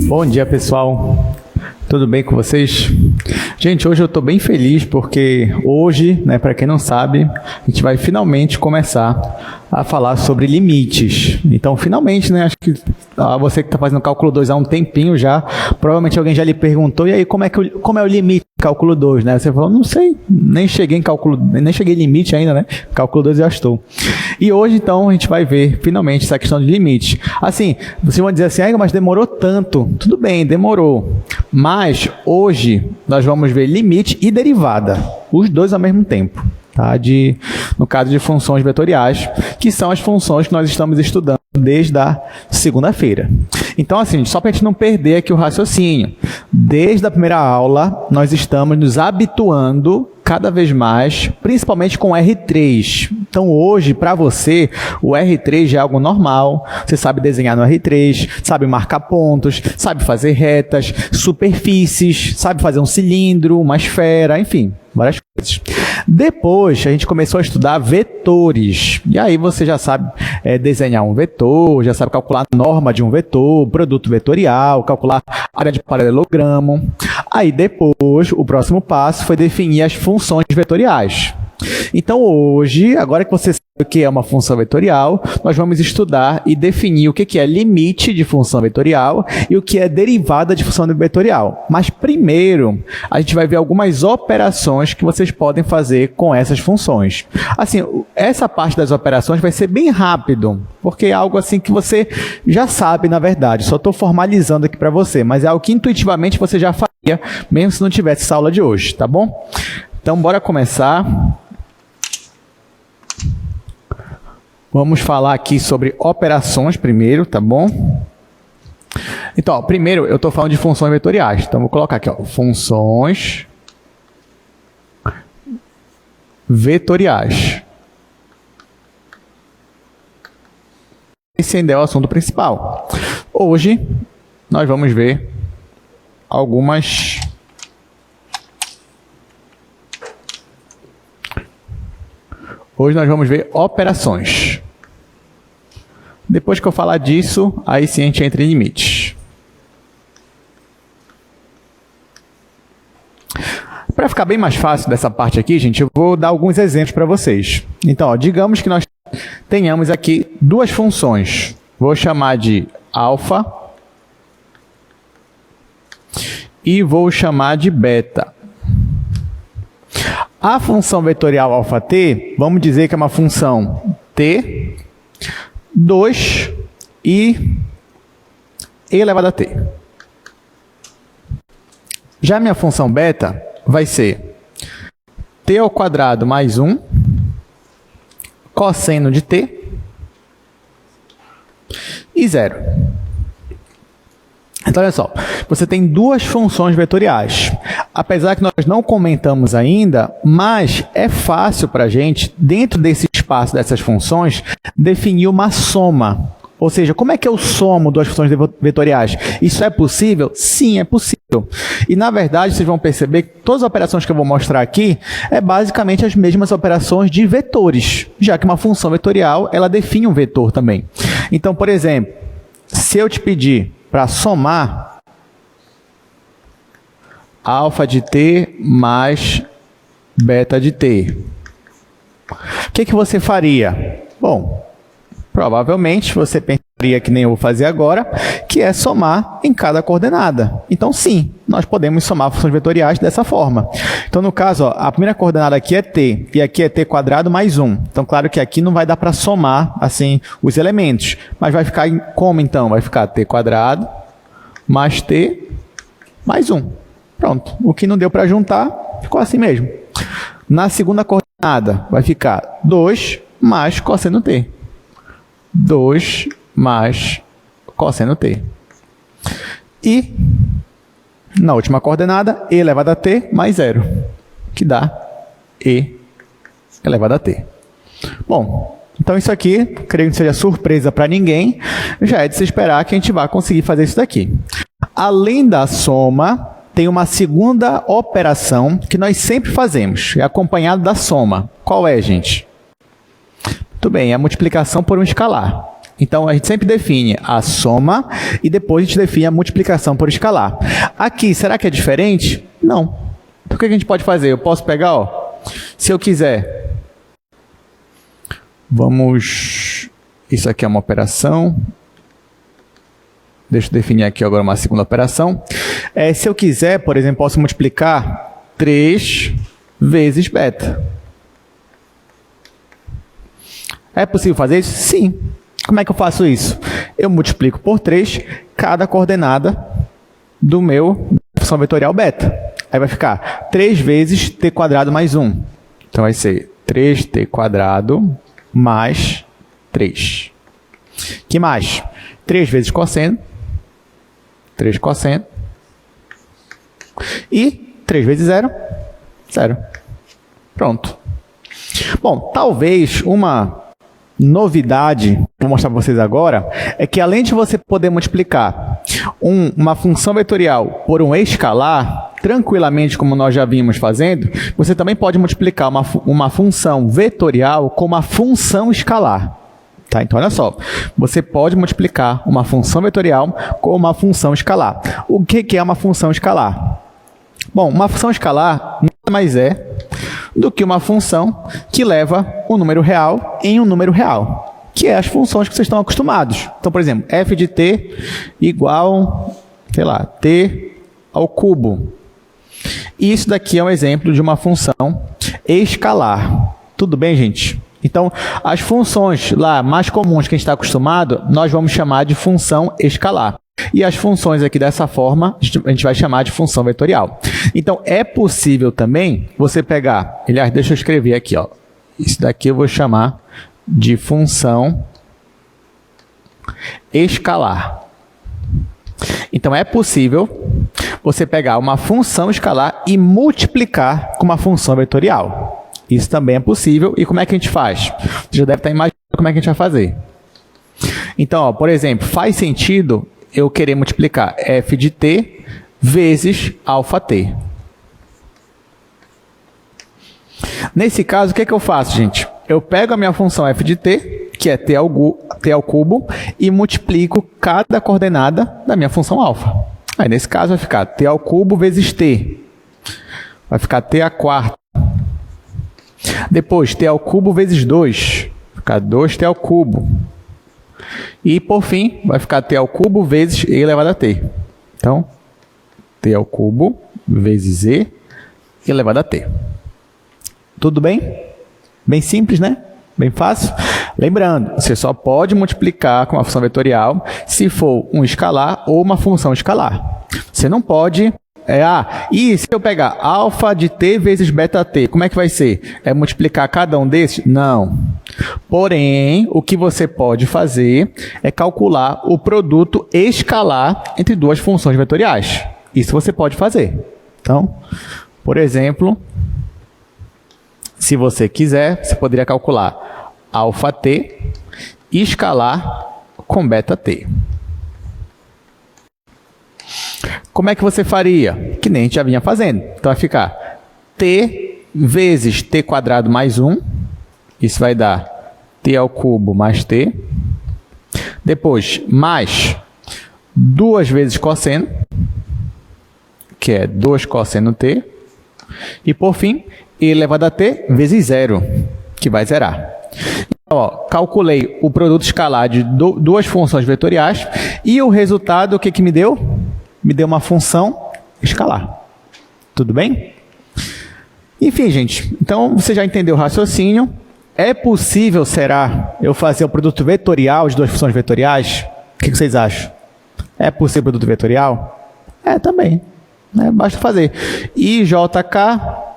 Bom dia, pessoal. Tudo bem com vocês? Gente, hoje eu estou bem feliz porque hoje, para quem não sabe, a gente vai finalmente começar a falar sobre limites. Então, finalmente, acho que você que está fazendo cálculo 2 há um tempinho já, provavelmente alguém já lhe perguntou, e aí, como é o limite de cálculo 2, Você falou, não sei, nem cheguei em limite ainda, Cálculo 2 já estou. E hoje, então, a gente vai ver, finalmente, essa questão de limite. Assim, vocês vão dizer assim, mas demorou tanto. Tudo bem, demorou. Mas, hoje, nós vamos ver limite e derivada, os dois ao mesmo tempo. No caso de funções vetoriais, que são as funções que nós estamos estudando desde a segunda-feira. Então, assim, só para a gente não perder aqui o raciocínio, desde a primeira aula, nós estamos nos habituando cada vez mais, principalmente com R3. Então, hoje, para você, o R3 já é algo normal, você sabe desenhar no R3, sabe marcar pontos, sabe fazer retas, superfícies, sabe fazer um cilindro, uma esfera, enfim, várias coisas. Depois, a gente começou a estudar vetores. E aí você já sabe desenhar um vetor, já sabe calcular a norma de um vetor, produto vetorial, calcular a área de paralelogramo. Aí depois, o próximo passo foi definir as funções vetoriais. Então hoje, agora que você sabe o que é uma função vetorial, nós vamos estudar e definir o que é limite de função vetorial e o que é derivada de função vetorial. Mas primeiro, a gente vai ver algumas operações que vocês podem fazer com essas funções. Assim, essa parte das operações vai ser bem rápido, porque é algo assim que você já sabe, na verdade. Só estou formalizando aqui para você, mas é algo que intuitivamente você já faria, mesmo se não tivesse essa aula de hoje, tá bom? Então, bora começar. Vamos falar aqui sobre operações primeiro, tá bom? Então, primeiro eu estou falando de funções vetoriais. Então, vou colocar aqui, funções vetoriais. Esse ainda é o assunto principal. Hoje, nós vamos ver algumas... Hoje nós vamos ver operações. Depois que eu falar disso, aí sim a gente entra em limites. Para ficar bem mais fácil dessa parte aqui, gente, eu vou dar alguns exemplos para vocês. Então, digamos que nós tenhamos aqui duas funções. Vou chamar de alfa e vou chamar de beta. A função vetorial αt, vamos dizer que é uma função t, 2 e e elevado a t. Já a minha função beta vai ser t ao quadrado mais 1, cosseno de t, e 0. Então, olha só, você tem duas funções vetoriais. Apesar que nós não comentamos ainda, mas é fácil para a gente, dentro desse espaço dessas funções, definir uma soma. Ou seja, como é que eu somo duas funções vetoriais? Isso é possível? Sim, é possível. E, na verdade, vocês vão perceber que todas as operações que eu vou mostrar aqui é basicamente as mesmas operações de vetores, já que uma função vetorial, ela define um vetor também. Então, por exemplo, se eu te pedir para somar alfa de t mais beta de t, o que você faria? Bom, provavelmente você pensaria, que nem eu vou fazer agora, que é somar em cada coordenada. Então, sim, nós podemos somar funções vetoriais dessa forma. Então, no caso, a primeira coordenada aqui é t, e aqui é t quadrado mais 1. Então, claro que aqui não vai dar para somar assim, os elementos, mas vai ficar como, então? Vai ficar t quadrado mais t mais 1. Pronto. O que não deu para juntar, ficou assim mesmo. Na segunda coordenada, vai ficar 2 mais cosseno t. 2 mais cosseno t. E, na última coordenada, e elevado a t mais 0, que dá e elevado a t. Bom, então isso aqui, creio que não seja surpresa para ninguém, já é de se esperar que a gente vai conseguir fazer isso daqui. Além da soma, tem uma segunda operação que nós sempre fazemos, é acompanhado da soma. Qual é, gente? Muito bem, é a multiplicação por um escalar. Então, a gente sempre define a soma e depois a gente define a multiplicação por escalar. Aqui, será que é diferente? Não. Então, o que a gente pode fazer? Eu posso pegar, ó, se eu quiser, vamos... Isso aqui é uma operação. Deixa eu definir aqui agora uma segunda operação. Se eu quiser, por exemplo, posso multiplicar 3 vezes beta. É possível fazer isso? Sim. Como é que eu faço isso? Eu multiplico por 3 cada coordenada do meu função vetorial beta. Aí vai ficar 3 vezes t quadrado mais 1. Então vai ser 3t quadrado mais 3. Que mais? 3 vezes cosseno. 3 cosseno. E 3 vezes 0, 0. Pronto. Bom, talvez uma novidade, vou mostrar para vocês agora, é que além de você poder multiplicar uma função vetorial por um escalar, tranquilamente, como nós já vimos fazendo, você também pode multiplicar uma função vetorial com uma função escalar. Tá? Então, olha só, você pode multiplicar uma função vetorial com uma função escalar. O que é uma função escalar? Bom, uma função escalar nada mais é do que uma função que leva um número real em um número real, que é as funções que vocês estão acostumados. Então, por exemplo, f de t igual, sei lá, t ao cubo. E isso daqui é um exemplo de uma função escalar. Tudo bem, gente? Então, as funções lá mais comuns que a gente está acostumado, nós vamos chamar de função escalar. E as funções aqui dessa forma, a gente vai chamar de função vetorial. Então, é possível também você pegar... Aliás, deixa eu escrever aqui, ó. Isso daqui eu vou chamar de função escalar. Então, é possível você pegar uma função escalar e multiplicar com uma função vetorial. Isso também é possível. E como é que a gente faz? Você já deve estar imaginando como é que a gente vai fazer. Então, ó, por exemplo, faz sentido eu querer multiplicar f de t vezes alφt. Nesse caso, o que é que eu faço, gente? Eu pego a minha função f de t, que é t ao cubo, e multiplico cada coordenada da minha função alfa. Aí, nesse caso, vai ficar t ao cubo vezes t. Vai ficar t à quarta. Depois, t ao cubo vezes 2. Vai ficar 2t ao cubo. E, por fim, vai ficar t ao cubo vezes e elevado a t. Então, t ao cubo vezes e elevado a t. Tudo bem? Bem simples, né? Bem fácil. Lembrando, você só pode multiplicar com uma função vetorial se for um escalar ou uma função escalar. Você não pode... e se eu pegar alfa de t vezes beta t, como é que vai ser? É multiplicar cada um desses? Não. Porém, o que você pode fazer é calcular o produto escalar entre duas funções vetoriais. Isso você pode fazer. Então, por exemplo, se você quiser, você poderia calcular alφt escalar com beta t. Como é que você faria? Que nem a gente já vinha fazendo. Então, vai ficar t vezes t quadrado mais 1. Isso vai dar t ao cubo mais t. Depois, mais 2 vezes cosseno, que é 2 cosseno t. E, por fim, e elevado a t vezes 0, que vai zerar. Então, ó, calculei o produto escalar de duas funções vetoriais e o resultado, o que que me deu? Me deu uma função escalar. Tudo bem? Enfim, gente, então você já entendeu o raciocínio. É possível, será, eu fazer o produto vetorial de duas funções vetoriais? O que vocês acham? É possível o produto vetorial? É, também. Basta fazer. IJK,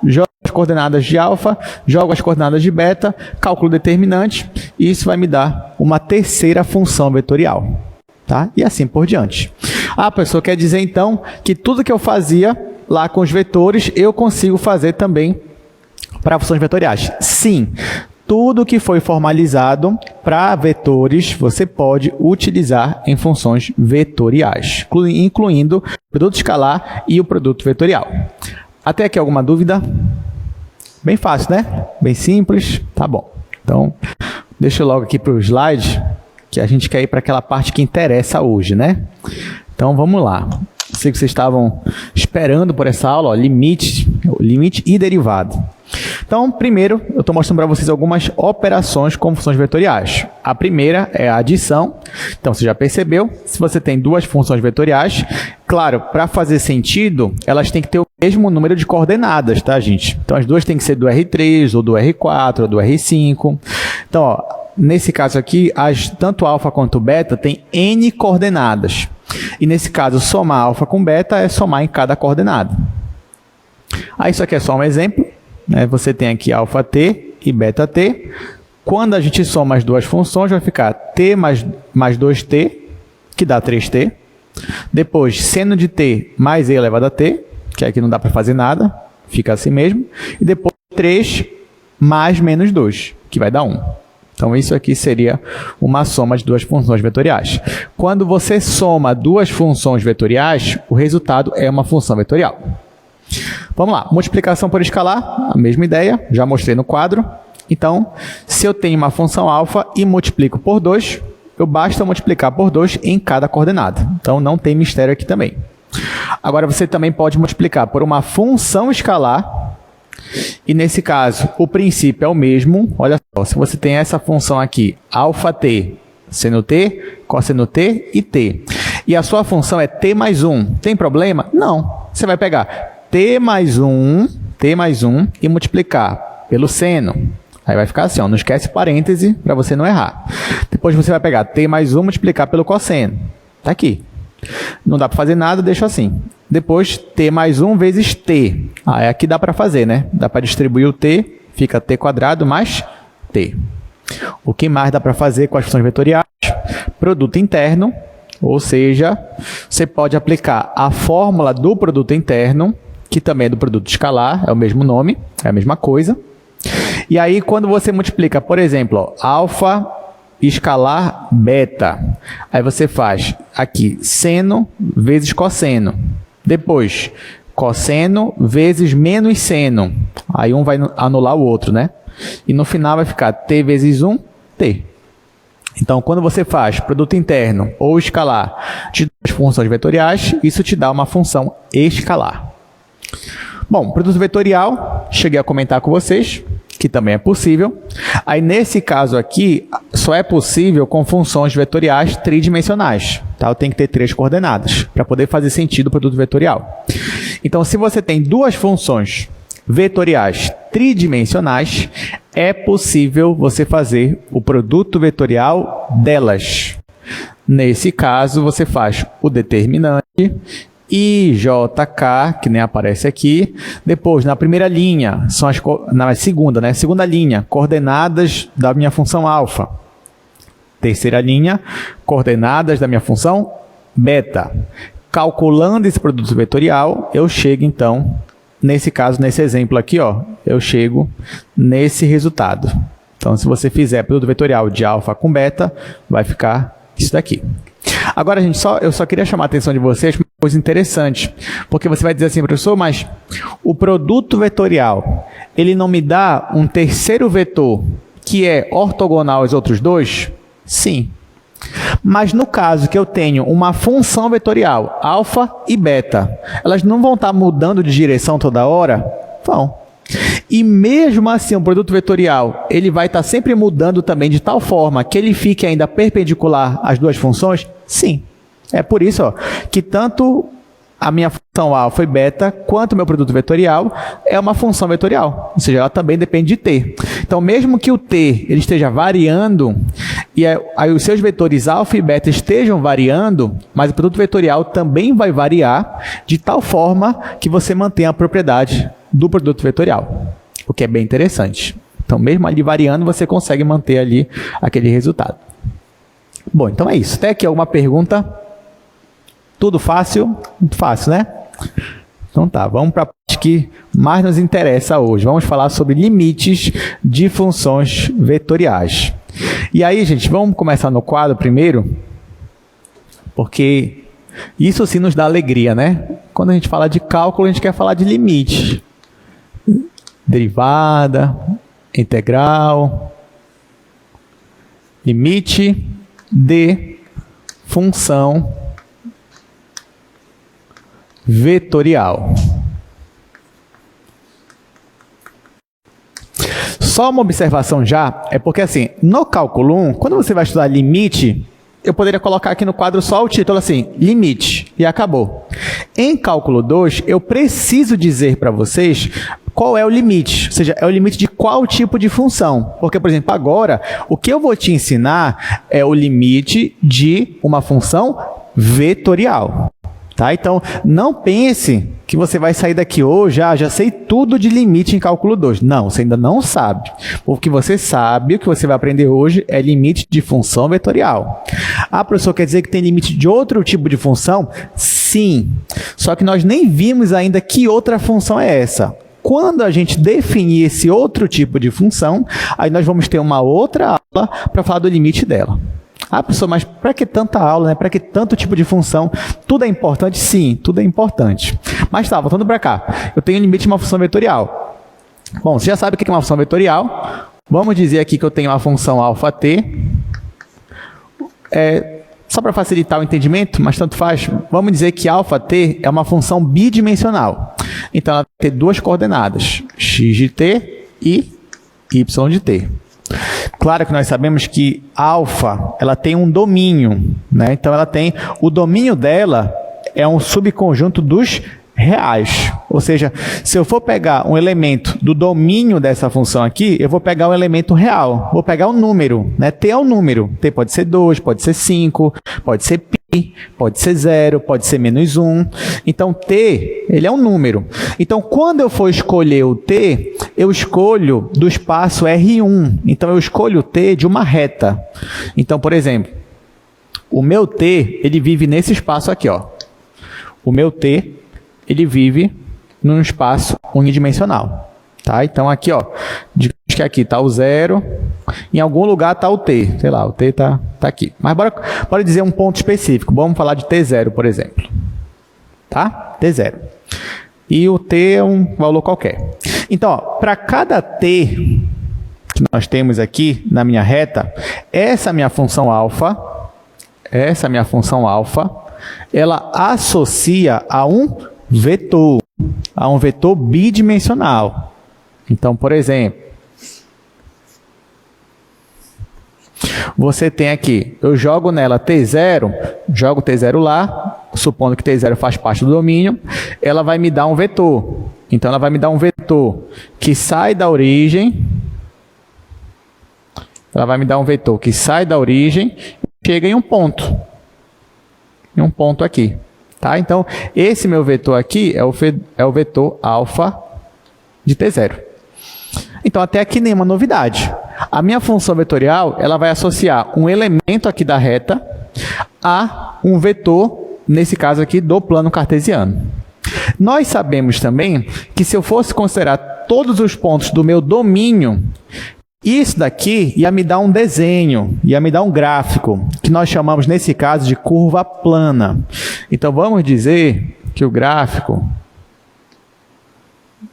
jogo as coordenadas de alfa, jogo as coordenadas de beta, cálculo determinante, e isso vai me dar uma terceira função vetorial. Tá? E assim por diante. A pessoa quer dizer, então, que tudo que eu fazia lá com os vetores, eu consigo fazer também para funções vetoriais. Sim, tudo que foi formalizado para vetores, você pode utilizar em funções vetoriais, incluindo o produto escalar e o produto vetorial. Até aqui alguma dúvida? Bem fácil, né? Bem simples. Tá bom. Então, deixa eu logo aqui para o slide. que a gente quer ir para aquela parte que interessa hoje, né? Então, vamos lá. Sei que vocês estavam esperando por essa aula, ó, limite e derivado. Então, primeiro, eu estou mostrando para vocês algumas operações com funções vetoriais. A primeira é a adição. Então, você já percebeu, se você tem duas funções vetoriais, claro, para fazer sentido, elas têm que ter o mesmo número de coordenadas, tá, gente? Então, as duas têm que ser do R3, ou do R4, ou do R5. Então, ó, nesse caso aqui, tanto alfa quanto beta têm N coordenadas. E nesse caso, somar alfa com beta é somar em cada coordenada. Aí, isso aqui é só um exemplo. Você tem aqui alfa t e beta t. Quando a gente soma as duas funções, vai ficar t mais 2t, que dá 3t. Depois, seno de t mais e elevado a t, que aqui não dá para fazer nada, fica assim mesmo. E depois, 3 mais menos 2, que vai dar 1. Então, isso aqui seria uma soma de duas funções vetoriais. Quando você soma duas funções vetoriais, o resultado é uma função vetorial. Vamos lá, multiplicação por escalar, a mesma ideia, já mostrei no quadro. Então, se eu tenho uma função alfa e multiplico por 2, basta multiplicar por 2 em cada coordenada. Então, não tem mistério aqui também. Agora, você também pode multiplicar por uma função escalar. E nesse caso, o princípio é o mesmo. Olha só, se você tem essa função aqui, alfa t, seno t, cosseno t e t. E a sua função é t mais 1. Tem problema? Não. Você vai pegar t mais 1 e multiplicar pelo seno. Aí vai ficar assim, ó, não esquece parêntese para você não errar. Depois você vai pegar t mais 1 e multiplicar pelo cosseno. Está aqui. Não dá para fazer nada, deixa assim. Depois, t mais 1 vezes t. Aqui dá para fazer, né? Dá para distribuir o t, fica t quadrado mais t. O que mais dá para fazer com as funções vetoriais? Produto interno, ou seja, você pode aplicar a fórmula do produto interno, que também é do produto escalar, é o mesmo nome, é a mesma coisa. E aí, quando você multiplica, por exemplo, ó, alfa escalar beta, aí você faz aqui seno vezes cosseno. Depois, cosseno vezes menos seno. Aí um vai anular o outro, né? E no final vai ficar t vezes 1, t. Então, quando você faz produto interno ou escalar de duas funções vetoriais, isso te dá uma função escalar. Bom, produto vetorial, cheguei a comentar com vocês, que também é possível. Aí, nesse caso aqui, só é possível com funções vetoriais tridimensionais. Tá? Eu tenho que ter 3 coordenadas para poder fazer sentido o produto vetorial. Então, se você tem duas funções vetoriais tridimensionais, é possível você fazer o produto vetorial delas. Nesse caso, você faz o determinante IJK, que nem aparece aqui. Depois, na primeira linha, são na segunda, né? Segunda linha, coordenadas da minha função alfa. Terceira linha, coordenadas da minha função beta. Calculando esse produto vetorial, eu chego, então, nesse caso, nesse exemplo aqui, ó, eu chego nesse resultado. Então, se você fizer produto vetorial de alfa com beta, vai ficar isso daqui. Agora, gente, eu só queria chamar a atenção de vocês para uma coisa interessante, porque você vai dizer assim, professor, mas o produto vetorial, ele não me dá um terceiro vetor que é ortogonal aos outros dois? Sim. Mas no caso que eu tenho uma função vetorial, alfa e beta, elas não vão estar mudando de direção toda hora? Vão. E mesmo assim, o produto vetorial, ele vai estar sempre mudando também de tal forma que ele fique ainda perpendicular às duas funções? Sim. É por isso, ó, que tanto a minha função alfa e beta, quanto o meu produto vetorial, é uma função vetorial. Ou seja, ela também depende de t. Então, mesmo que o t ele esteja variando, e aí os seus vetores alfa e beta estejam variando, mas o produto vetorial também vai variar de tal forma que você mantenha a propriedade do produto vetorial, o que é bem interessante. Então, mesmo ali variando, você consegue manter ali aquele resultado. Bom, então é isso. Até aqui alguma pergunta? Tudo fácil? Muito fácil, né? Então tá, vamos para a parte que mais nos interessa hoje. Vamos falar sobre limites de funções vetoriais. E aí, gente, vamos começar no quadro primeiro, porque isso sim nos dá alegria, né? Quando a gente fala de cálculo, a gente quer falar de limite. Derivada, integral, limite de função vetorial. Só uma observação já, é porque assim, no cálculo 1, quando você vai estudar limite, eu poderia colocar aqui no quadro só o título assim, limite, e acabou. Em cálculo 2, eu preciso dizer para vocês qual é o limite, ou seja, é o limite de qual tipo de função. Porque, por exemplo, agora, o que eu vou te ensinar é o limite de uma função vetorial. Tá? Então, não pense que você vai sair daqui hoje, já sei tudo de limite em cálculo 2. Não, você ainda não sabe. O que você sabe, o que você vai aprender hoje é limite de função vetorial. Ah, professor, quer dizer que tem limite de outro tipo de função? Sim. Só que nós nem vimos ainda que outra função é essa. Quando a gente definir esse outro tipo de função, aí nós vamos ter uma outra aula para falar do limite dela. Ah, professor, mas para que tanta aula, né? Para que tanto tipo de função? Tudo é importante? Sim, tudo é importante. Mas tá, voltando para cá. Eu tenho limite de uma função vetorial. Bom, você já sabe o que é uma função vetorial. Vamos dizer aqui que eu tenho uma função αt. Só para facilitar o entendimento, mas tanto faz, vamos dizer que αt é uma função bidimensional. Então, ela vai ter duas coordenadas, x de t e y de t. Claro que nós sabemos que alfa, ela tem um domínio, né? Então, ela tem, o domínio dela é um subconjunto dos reais. Ou seja, se eu for pegar um elemento do domínio dessa função aqui, eu vou pegar um elemento real, vou pegar um número, né? T é um número, T pode ser 2, pode ser 5, pode ser π, pode ser 0, pode ser menos 1. Então, T, ele é um número. Então, quando eu for escolher o T, eu escolho do espaço R1. Então, eu escolho o T de uma reta. Então, por exemplo, o meu T, ele vive nesse espaço aqui, ó. O meu T, ele vive num espaço unidimensional, tá? Então, aqui, ó, digamos que aqui está o 0, em algum lugar está o t, sei lá, o t está aqui. Mas bora dizer um ponto específico, vamos falar de t0, por exemplo, tá? t0. E o t é um valor qualquer. Então, para cada t que nós temos aqui na minha reta, essa minha função alfa, ela associa a um vetor bidimensional. Então, por exemplo, você tem aqui, eu jogo nela t0, jogo t0 lá, supondo que t0 faz parte do domínio, ela vai me dar um vetor. Então, ela vai me dar um vetor que sai da origem, e chega em um ponto. Em um ponto aqui. Tá? Então, esse meu vetor aqui é o vetor alfa de t0. Então, até aqui nenhuma novidade. A minha função vetorial, ela vai associar um elemento aqui da reta a um vetor, nesse caso aqui, do plano cartesiano. Nós sabemos também que se eu fosse considerar todos os pontos do meu domínio, isso daqui ia me dar um desenho, ia me dar um gráfico, que nós chamamos, nesse caso, de curva plana. Então, vamos dizer que o gráfico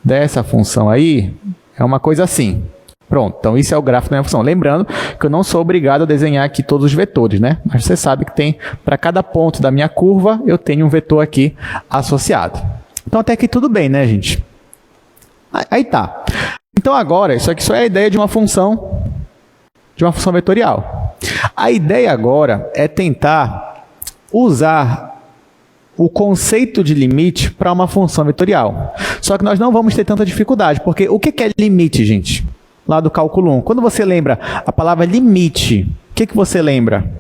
dessa função aí é uma coisa assim. Pronto, então isso é o gráfico da minha função. Lembrando que eu não sou obrigado a desenhar aqui todos os vetores, né? Mas você sabe que tem, para cada ponto da minha curva, eu tenho um vetor aqui associado. Então, até aqui tudo bem, né, gente? Aí tá. Então, agora, isso aqui só é a ideia de uma função vetorial. A ideia agora é tentar usar o conceito de limite para uma função vetorial. Só que nós não vamos ter tanta dificuldade, porque o que é limite, gente? Lá do cálculo 1. Quando você lembra a palavra limite, o que você lembra?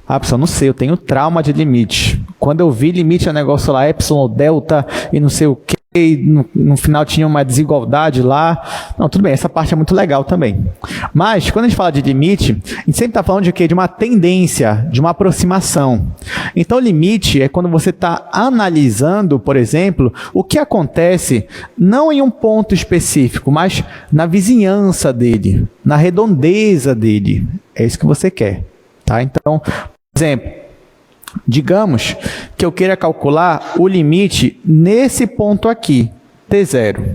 Ah, pessoal, não sei, eu tenho trauma de limite. Quando eu vi limite, é negócio lá, epsilon, delta e não sei o quê. E no final tinha uma desigualdade lá. Não, tudo bem, essa parte é muito legal também. Mas, quando a gente fala de limite, a gente sempre está falando de quê? De uma tendência, de uma aproximação. Então, limite é quando você está analisando, por exemplo, o que acontece não em um ponto específico, mas na vizinhança dele, na redondeza dele. É isso que você quer. Tá? Então, por exemplo, digamos que eu queira calcular o limite nesse ponto aqui, t0.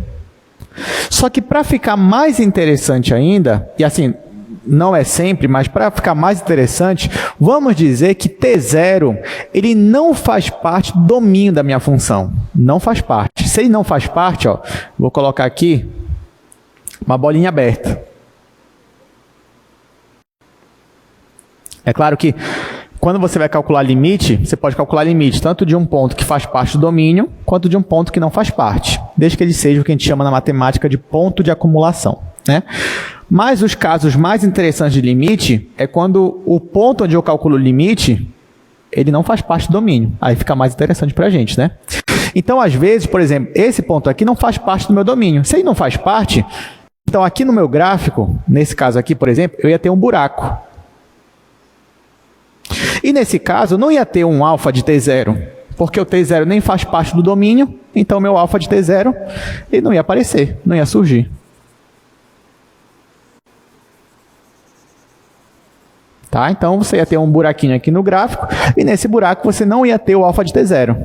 Só que para ficar mais interessante ainda, e assim, não é sempre, mas para ficar mais interessante, vamos dizer que T0 ele não faz parte do domínio da minha função. Não faz parte. Se ele não faz parte, ó, vou colocar aqui uma bolinha aberta. É claro que quando você vai calcular limite, você pode calcular limite tanto de um ponto que faz parte do domínio, quanto de um ponto que não faz parte, desde que ele seja o que a gente chama na matemática de ponto de acumulação, né? Mas os casos mais interessantes de limite é quando o ponto onde eu calculo o limite, ele não faz parte do domínio. Aí fica mais interessante para a gente, né? Então, às vezes, por exemplo, esse ponto aqui não faz parte do meu domínio. Se ele não faz parte, então aqui no meu gráfico, nesse caso aqui, por exemplo, eu ia ter um buraco. E nesse caso, não ia ter um alfa de T0, porque o T0 nem faz parte do domínio, então meu alfa de T0 ele não ia aparecer, não ia surgir. Tá? Então, você ia ter um buraquinho aqui no gráfico, e nesse buraco você não ia ter o alfa de T0.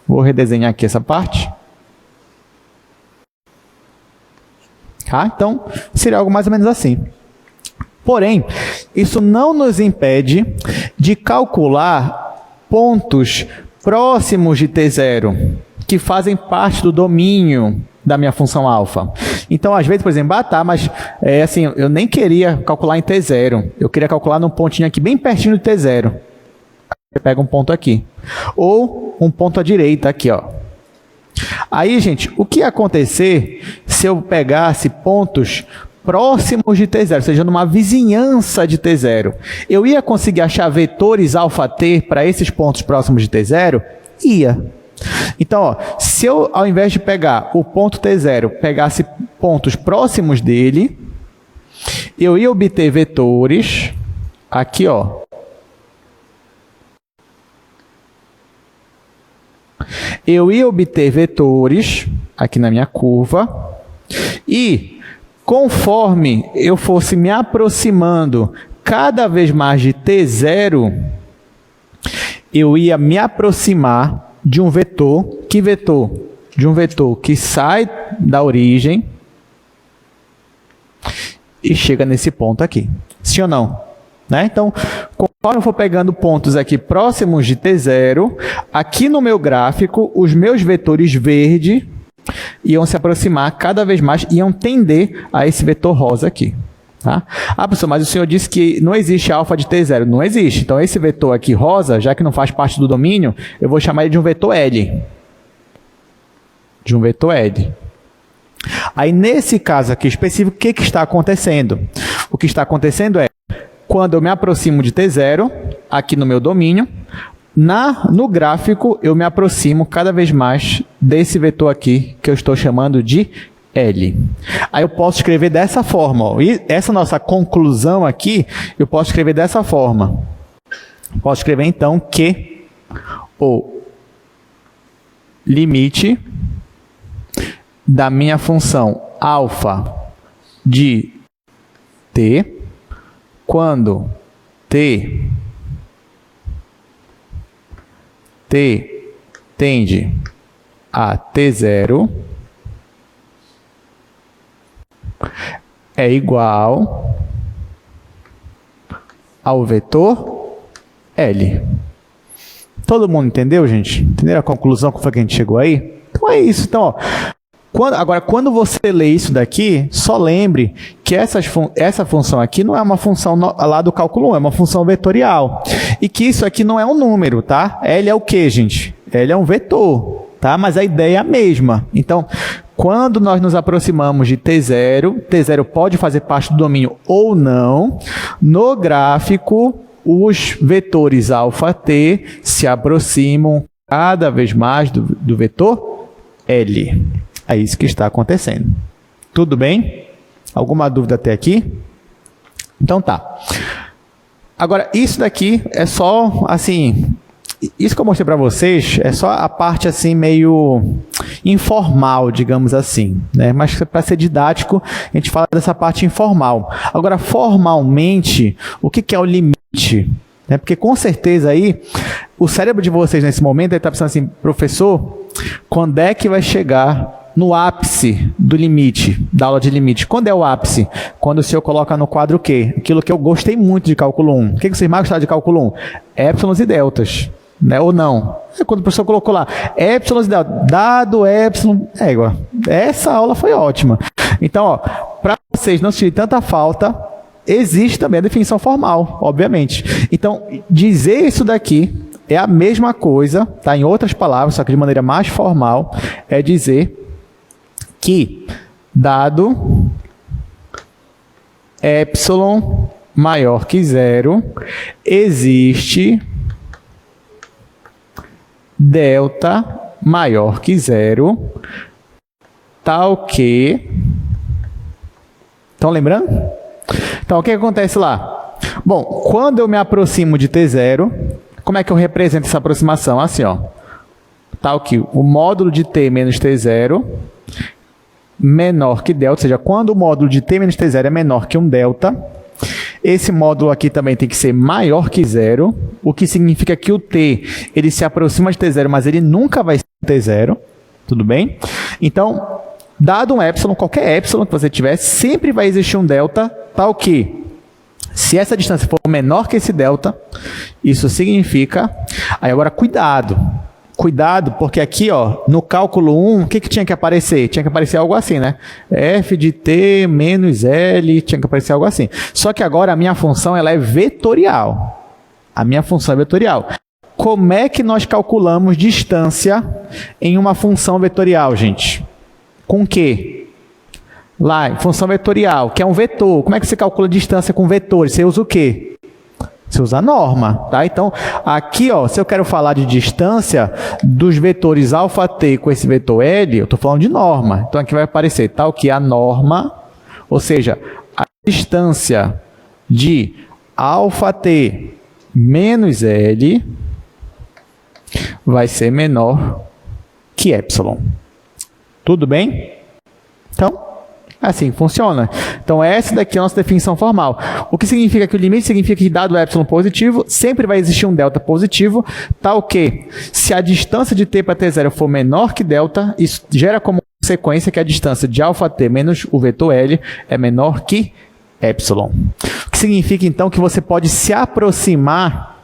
Vou redesenhar aqui essa parte. Tá? Então, seria algo mais ou menos assim. Porém, isso não nos impede de calcular pontos próximos de T0, que fazem parte do domínio da minha função alfa. Então, às vezes, por exemplo, mas assim, eu nem queria calcular em T0, eu queria calcular num pontinho aqui, bem pertinho do T0. Você pega um ponto aqui. Ou um ponto à direita aqui, ó. Aí, gente, o que ia acontecer se eu pegasse pontos próximos de T0, ou seja, numa vizinhança de T0? Eu ia conseguir achar vetores alfa-T para esses pontos próximos de T0? Ia. Então, ó, se eu, ao invés de pegar o ponto T0, pegasse pontos próximos dele, eu ia obter vetores, aqui, ó. Eu ia obter vetores, aqui na minha curva, e conforme eu fosse me aproximando cada vez mais de T0, eu ia me aproximar de um vetor. Que vetor? De um vetor que sai da origem e chega nesse ponto aqui. Sim ou não? Né? Então, conforme eu for pegando pontos aqui próximos de T0, aqui no meu gráfico, os meus vetores verde iam se aproximar cada vez mais, iam tender a esse vetor rosa aqui. Tá? Ah, professor, mas o senhor disse que não existe alfa de T0. Não existe. Então, esse vetor aqui rosa, já que não faz parte do domínio, eu vou chamar ele de um vetor L. De um vetor L. Aí, nesse caso aqui específico, o que está acontecendo? O que está acontecendo é, quando eu me aproximo de T0, aqui no meu domínio, no gráfico, eu me aproximo cada vez mais desse vetor aqui, que eu estou chamando de L. Aí eu posso escrever dessa forma, ó. E essa nossa conclusão aqui, eu posso escrever dessa forma. Posso escrever, então, que o limite da minha função alfa de t, quando t tende a T0, é igual ao vetor L. Todo mundo entendeu, gente? Entenderam a conclusão que foi que a gente chegou aí? Então é isso. Então, ó, agora, quando você lê isso daqui, só lembre que essa função aqui não é uma função lá do cálculo 1, é uma função vetorial. E que isso aqui não é um número, tá? L é o quê, gente? L é um vetor, tá? Mas a ideia é a mesma. Então, quando nós nos aproximamos de T0, T0 pode fazer parte do domínio ou não. No gráfico, os vetores alfa-T se aproximam cada vez mais do vetor L. É isso que está acontecendo. Tudo bem? Alguma dúvida até aqui? Então tá. Agora, isso daqui é só, assim, isso que eu mostrei para vocês é só a parte, assim, meio informal, digamos assim, né? Mas para ser didático, a gente fala dessa parte informal. Agora, formalmente, o que é o limite? Porque, com certeza, aí, o cérebro de vocês, nesse momento, está pensando assim, professor, quando é que vai chegar no ápice do limite, da aula de limite. Quando é o ápice? Quando o senhor coloca no quadro o quê? Aquilo que eu gostei muito de cálculo 1. O que vocês mais gostaram de cálculo 1? Épsilons e deltas. Né? Ou não? É quando o professor colocou lá, épsilons e deltas, dado épsilon, igual. Essa aula foi ótima. Então, para vocês não sentirem tanta falta, existe também a definição formal, obviamente. Então, dizer isso daqui é a mesma coisa, tá? Em outras palavras, só que de maneira mais formal, é dizer que dado epsilon maior que zero, existe delta maior que zero, tal que... Estão lembrando? Então, o que acontece lá? Bom, quando eu me aproximo de t0, como é que eu represento essa aproximação? Assim, ó, tal que o módulo de t menos t0 menor que delta, ou seja, quando o módulo de t menos t0 é menor que um delta, esse módulo aqui também tem que ser maior que zero, o que significa que o t ele se aproxima de t0, mas ele nunca vai ser t0, tudo bem? Então, dado um epsilon, qualquer epsilon que você tiver, sempre vai existir um delta, tal que, se essa distância for menor que esse delta, isso significa... Aí agora, cuidado, porque aqui, ó, no cálculo 1, o que tinha que aparecer? Tinha que aparecer algo assim, né? F de t menos L, tinha que aparecer algo assim. Só que agora a minha função ela é vetorial. A minha função é vetorial. Como é que nós calculamos distância em uma função vetorial, gente? Com o quê? Lá, função vetorial, que é um vetor. Como é que você calcula distância com vetores? Você usa o quê? Você usa a norma, tá? Então, aqui, ó, se eu quero falar de distância dos vetores αt com esse vetor L, eu estou falando de norma. Então, aqui vai aparecer tal que a norma, ou seja, a distância de αt menos L vai ser menor que epsilon. Tudo bem? Então, assim funciona. Então, essa daqui é a nossa definição formal. O que significa que o limite significa que, dado o epsilon positivo, sempre vai existir um delta positivo, tal que, se a distância de t para t0 for menor que delta, isso gera como consequência que a distância de αt menos o vetor L é menor que epsilon. O que significa, então, que você pode se aproximar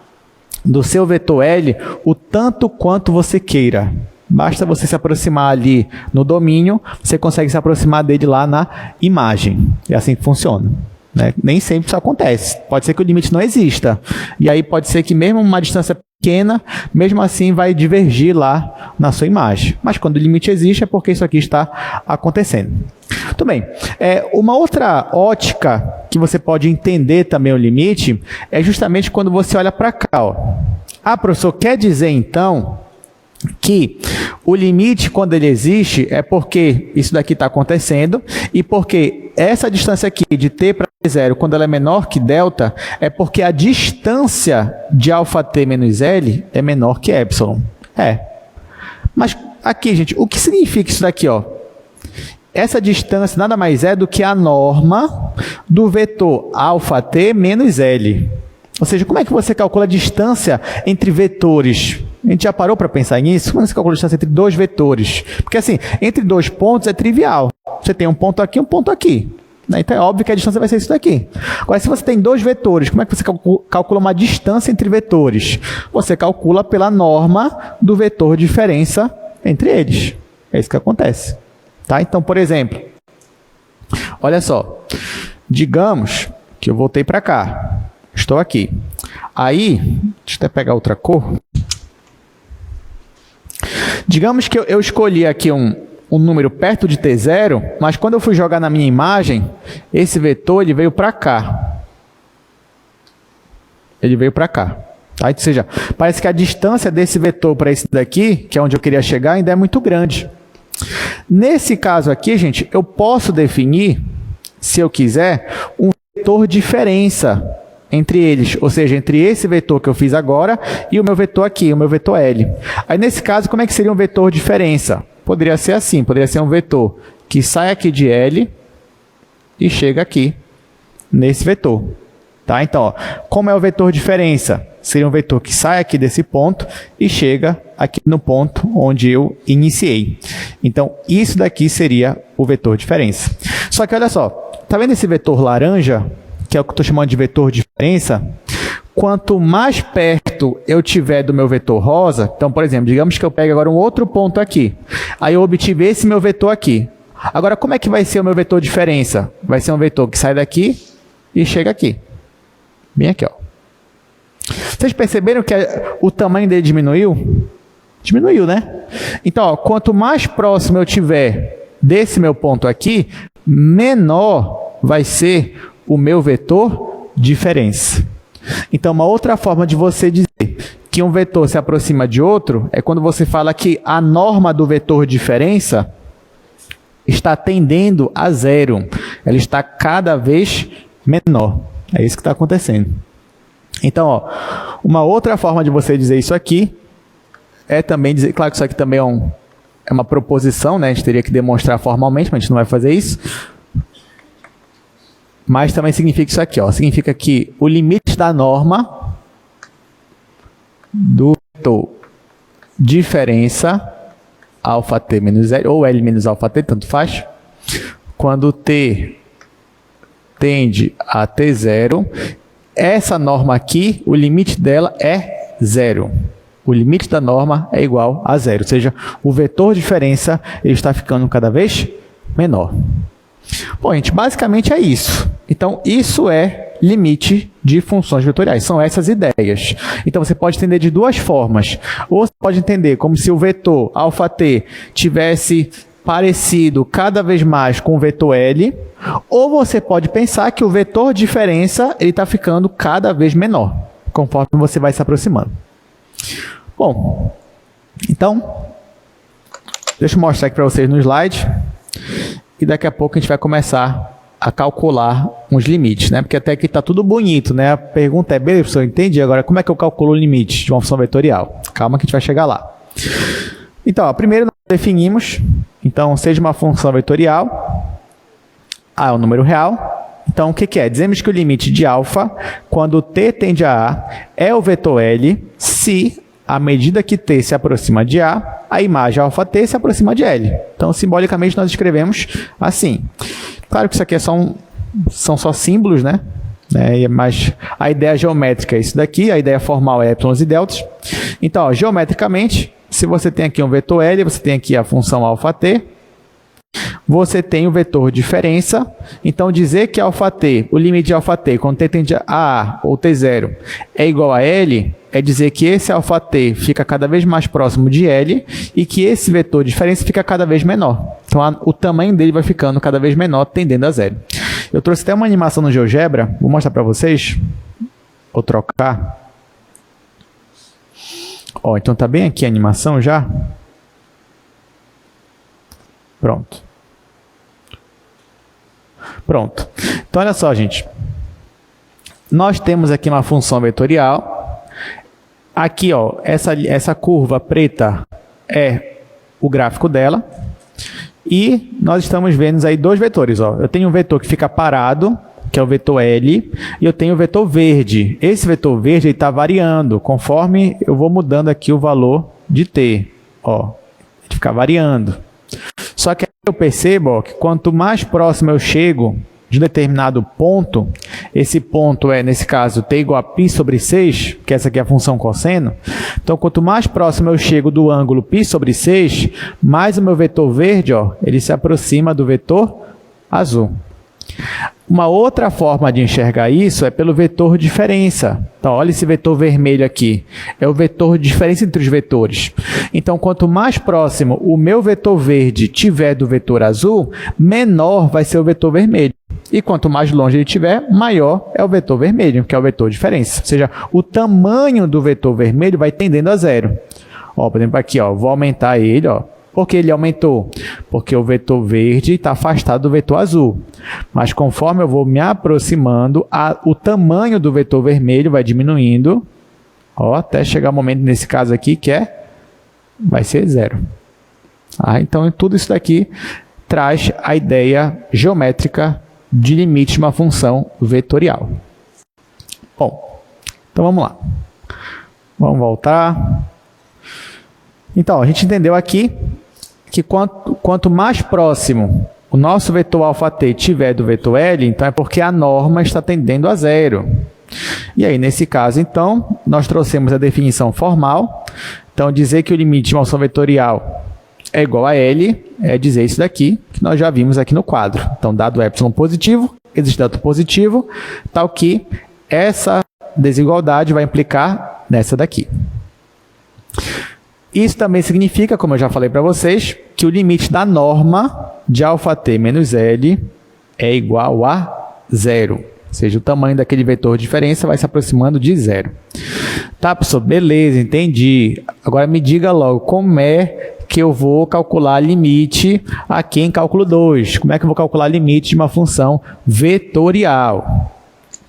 do seu vetor L o tanto quanto você queira. Basta você se aproximar ali no domínio, você consegue se aproximar dele lá na imagem. É assim que funciona. Né? Nem sempre isso acontece. Pode ser que o limite não exista. E aí pode ser que mesmo uma distância pequena, mesmo assim vai divergir lá na sua imagem. Mas quando o limite existe é porque isso aqui está acontecendo. Muito bem. Uma outra ótica que você pode entender também o limite é justamente quando você olha para cá. Ó. Ah, professor, quer dizer então que o limite, quando ele existe, é porque isso daqui está acontecendo e porque essa distância aqui de t para t0, quando ela é menor que delta, é porque a distância de αt menos L é menor que epsilon. Mas aqui, gente, o que significa isso daqui? Ó? Essa distância nada mais é do que a norma do vetor αt menos L. Ou seja, como é que você calcula a distância entre vetores? A gente já parou para pensar nisso? Como você calcula a distância entre dois vetores? Porque assim, entre dois pontos é trivial. Você tem um ponto aqui e um ponto aqui. Então é óbvio que a distância vai ser isso daqui. Agora, se você tem dois vetores, como é que você calcula uma distância entre vetores? Você calcula pela norma do vetor diferença entre eles. É isso que acontece. Tá? Então, por exemplo, olha só. Digamos que eu voltei para cá. Estou aqui. Aí, deixa eu até pegar outra cor. Digamos que eu escolhi aqui um número perto de t0, mas quando eu fui jogar na minha imagem, esse vetor ele veio para cá. Ele veio para cá. Tá? Ou seja, parece que a distância desse vetor para esse daqui, que é onde eu queria chegar, ainda é muito grande. Nesse caso aqui, gente, eu posso definir, se eu quiser, um vetor diferença entre eles, ou seja, entre esse vetor que eu fiz agora e o meu vetor aqui, o meu vetor L. Aí, nesse caso, como é que seria um vetor diferença? Poderia ser assim, poderia ser um vetor que sai aqui de L e chega aqui, nesse vetor. Tá? Então, ó, como é o vetor diferença? Seria um vetor que sai aqui desse ponto e chega aqui no ponto onde eu iniciei. Então, isso daqui seria o vetor diferença. Só que olha só, tá vendo esse vetor laranja, que é o que eu estou chamando de vetor diferença? Quanto mais perto eu tiver do meu vetor rosa, então, por exemplo, digamos que eu pegue agora um outro ponto aqui. Aí eu obtive esse meu vetor aqui. Agora, como é que vai ser o meu vetor diferença? Vai ser um vetor que sai daqui e chega aqui. Bem aqui, ó. Vocês perceberam que o tamanho dele diminuiu? Diminuiu, né? Então, ó, quanto mais próximo eu tiver desse meu ponto aqui, menor vai ser o meu vetor diferença. Então, uma outra forma de você dizer que um vetor se aproxima de outro é quando você fala que a norma do vetor diferença está tendendo a zero. Ela está cada vez menor. É isso que está acontecendo. Então, ó, uma outra forma de você dizer isso aqui é também dizer, claro que isso aqui também é uma proposição, né? A gente teria que demonstrar formalmente, mas a gente não vai fazer isso. Mas também significa isso aqui, ó. Significa que o limite da norma do vetor diferença alfa t menos L, ou L menos alfa t, tanto faz, quando t tende a t0, essa norma aqui, o limite dela é zero. O limite da norma é igual a zero, ou seja, o vetor diferença ele está ficando cada vez menor. Bom, gente, basicamente é isso. Então, isso é limite de funções vetoriais. São essas ideias. Então, você pode entender de duas formas. Ou você pode entender como se o vetor αt tivesse parecido cada vez mais com o vetor L, ou você pode pensar que o vetor diferença está ficando cada vez menor, conforme você vai se aproximando. Bom, então, deixa eu mostrar aqui para vocês no slide. E daqui a pouco a gente vai começar a calcular uns limites, né? Porque até aqui está tudo bonito, né? A pergunta é, beleza, professor, entendi. Agora, como é que eu calculo o limite de uma função vetorial? Calma que a gente vai chegar lá. Então, ó, primeiro nós definimos, então, seja uma função vetorial, A é um número real. Então, o que que é? Dizemos que o limite de alfa, quando t tende a A, é o vetor L, se, à medida que t se aproxima de A, a imagem αt se aproxima de L. Então, simbolicamente, nós escrevemos assim. Claro que isso aqui são só símbolos, né? Mas a ideia geométrica é isso daqui, a ideia formal é y e deltas. Então, ó, geometricamente, se você tem aqui um vetor L, você tem aqui a função αt, você tem o vetor diferença. Então, dizer que αt, o limite de αt, quando t tende a A ou t0, é igual a L, é dizer que esse αt fica cada vez mais próximo de L e que esse vetor de diferença fica cada vez menor. Então, o tamanho dele vai ficando cada vez menor, tendendo a zero. Eu trouxe até uma animação no GeoGebra, vou mostrar para vocês. Vou trocar. Ó, então tá bem aqui a animação já. Pronto. Pronto. Então, olha só, gente. Nós temos aqui uma função vetorial. Aqui, ó, essa curva preta é o gráfico dela. E nós estamos vendo aí dois vetores. Ó. Eu tenho um vetor que fica parado, que é o vetor L, e eu tenho o vetor verde. Esse vetor verde está variando conforme eu vou mudando aqui o valor de t. Ó, ele fica variando. Só que eu percebo, ó, que quanto mais próximo eu chego de um determinado ponto, esse ponto é, nesse caso, t igual a π sobre 6, que essa aqui é a função cosseno. Então, quanto mais próximo eu chego do ângulo π sobre 6, mais o meu vetor verde, ó, ele se aproxima do vetor azul. Uma outra forma de enxergar isso é pelo vetor diferença. Então, olha esse vetor vermelho aqui. É o vetor de diferença entre os vetores. Então, quanto mais próximo o meu vetor verde tiver do vetor azul, menor vai ser o vetor vermelho. E quanto mais longe ele estiver, maior é o vetor vermelho, que é o vetor diferença. Ou seja, o tamanho do vetor vermelho vai tendendo a zero. Ó, por exemplo, aqui, ó, vou aumentar ele, ó. Por que ele aumentou? Porque o vetor verde está afastado do vetor azul. Mas conforme eu vou me aproximando, o tamanho do vetor vermelho vai diminuindo, ó, até chegar o momento, nesse caso aqui, que vai ser zero. Então, tudo isso daqui traz a ideia geométrica de limite de uma função vetorial. Bom, então vamos lá. Vamos voltar. Então, a gente entendeu aqui que quanto mais próximo o nosso vetor αt tiver do vetor L, então é porque a norma está tendendo a zero. E aí, nesse caso, então, nós trouxemos a definição formal. Então, dizer que o limite de uma função vetorial é igual a L é dizer isso daqui, que nós já vimos aqui no quadro. Então, dado ε positivo, existe dado positivo, tal que essa desigualdade vai implicar nessa daqui. Isso também significa, como eu já falei para vocês, que o limite da norma de αt menos L é igual a zero. Ou seja, o tamanho daquele vetor de diferença vai se aproximando de zero. Tá, professor? Beleza, entendi. Agora me diga logo, como é que eu vou calcular limite aqui em cálculo 2? Como é que eu vou calcular limite de uma função vetorial?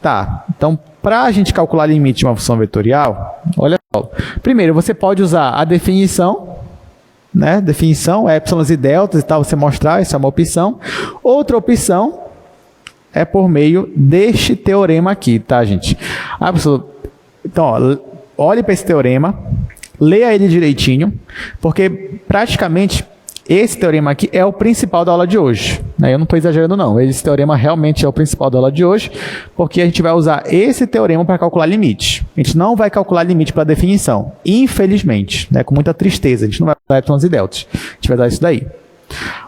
Tá, então, para a gente calcular limite de uma função vetorial, olha só. Primeiro, você pode usar a definição, né? Definição, épsilons e deltas e tal, você mostrar, isso é uma opção. Outra opção é por meio deste teorema aqui, tá, gente? Então, ó, olhe para esse teorema, leia ele direitinho, porque praticamente esse teorema aqui é o principal da aula de hoje. Eu não estou exagerando, não. Esse teorema realmente é o principal da aula de hoje, porque a gente vai usar esse teorema para calcular limite. A gente não vai calcular limite para definição, infelizmente, né? Com muita tristeza. A gente não vai usar epsilons e deltas. A gente vai usar isso daí.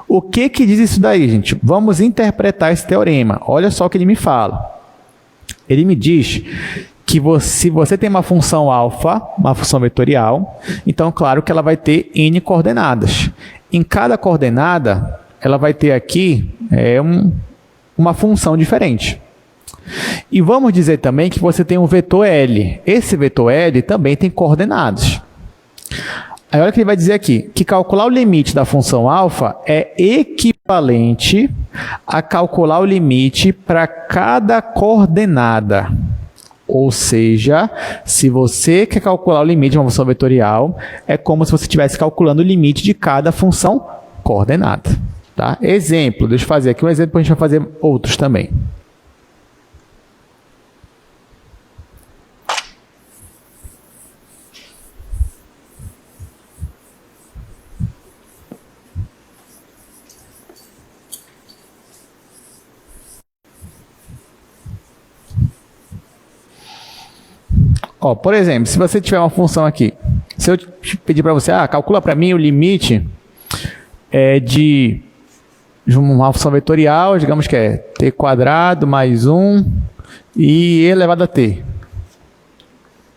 O que diz isso daí, gente? Vamos interpretar esse teorema. Olha só o que ele me fala. Ele me diz que se você tem uma função alfa, uma função vetorial, então, claro que ela vai ter n coordenadas. Em cada coordenada, ela vai ter aqui uma função diferente. E vamos dizer também que você tem um vetor L. Esse vetor L também tem coordenadas. Aí olha o que ele vai dizer aqui, que calcular o limite da função alfa é equivalente a calcular o limite para cada coordenada. Ou seja, se você quer calcular o limite de uma função vetorial, é como se você estivesse calculando o limite de cada função coordenada. Tá? Exemplo, deixa eu fazer aqui um exemplo, a gente vai fazer outros também. Ó, por exemplo, se você tiver uma função aqui, se eu pedir para você, calcula para mim o limite de uma função vetorial, digamos que é t quadrado mais 1 e e elevado a t.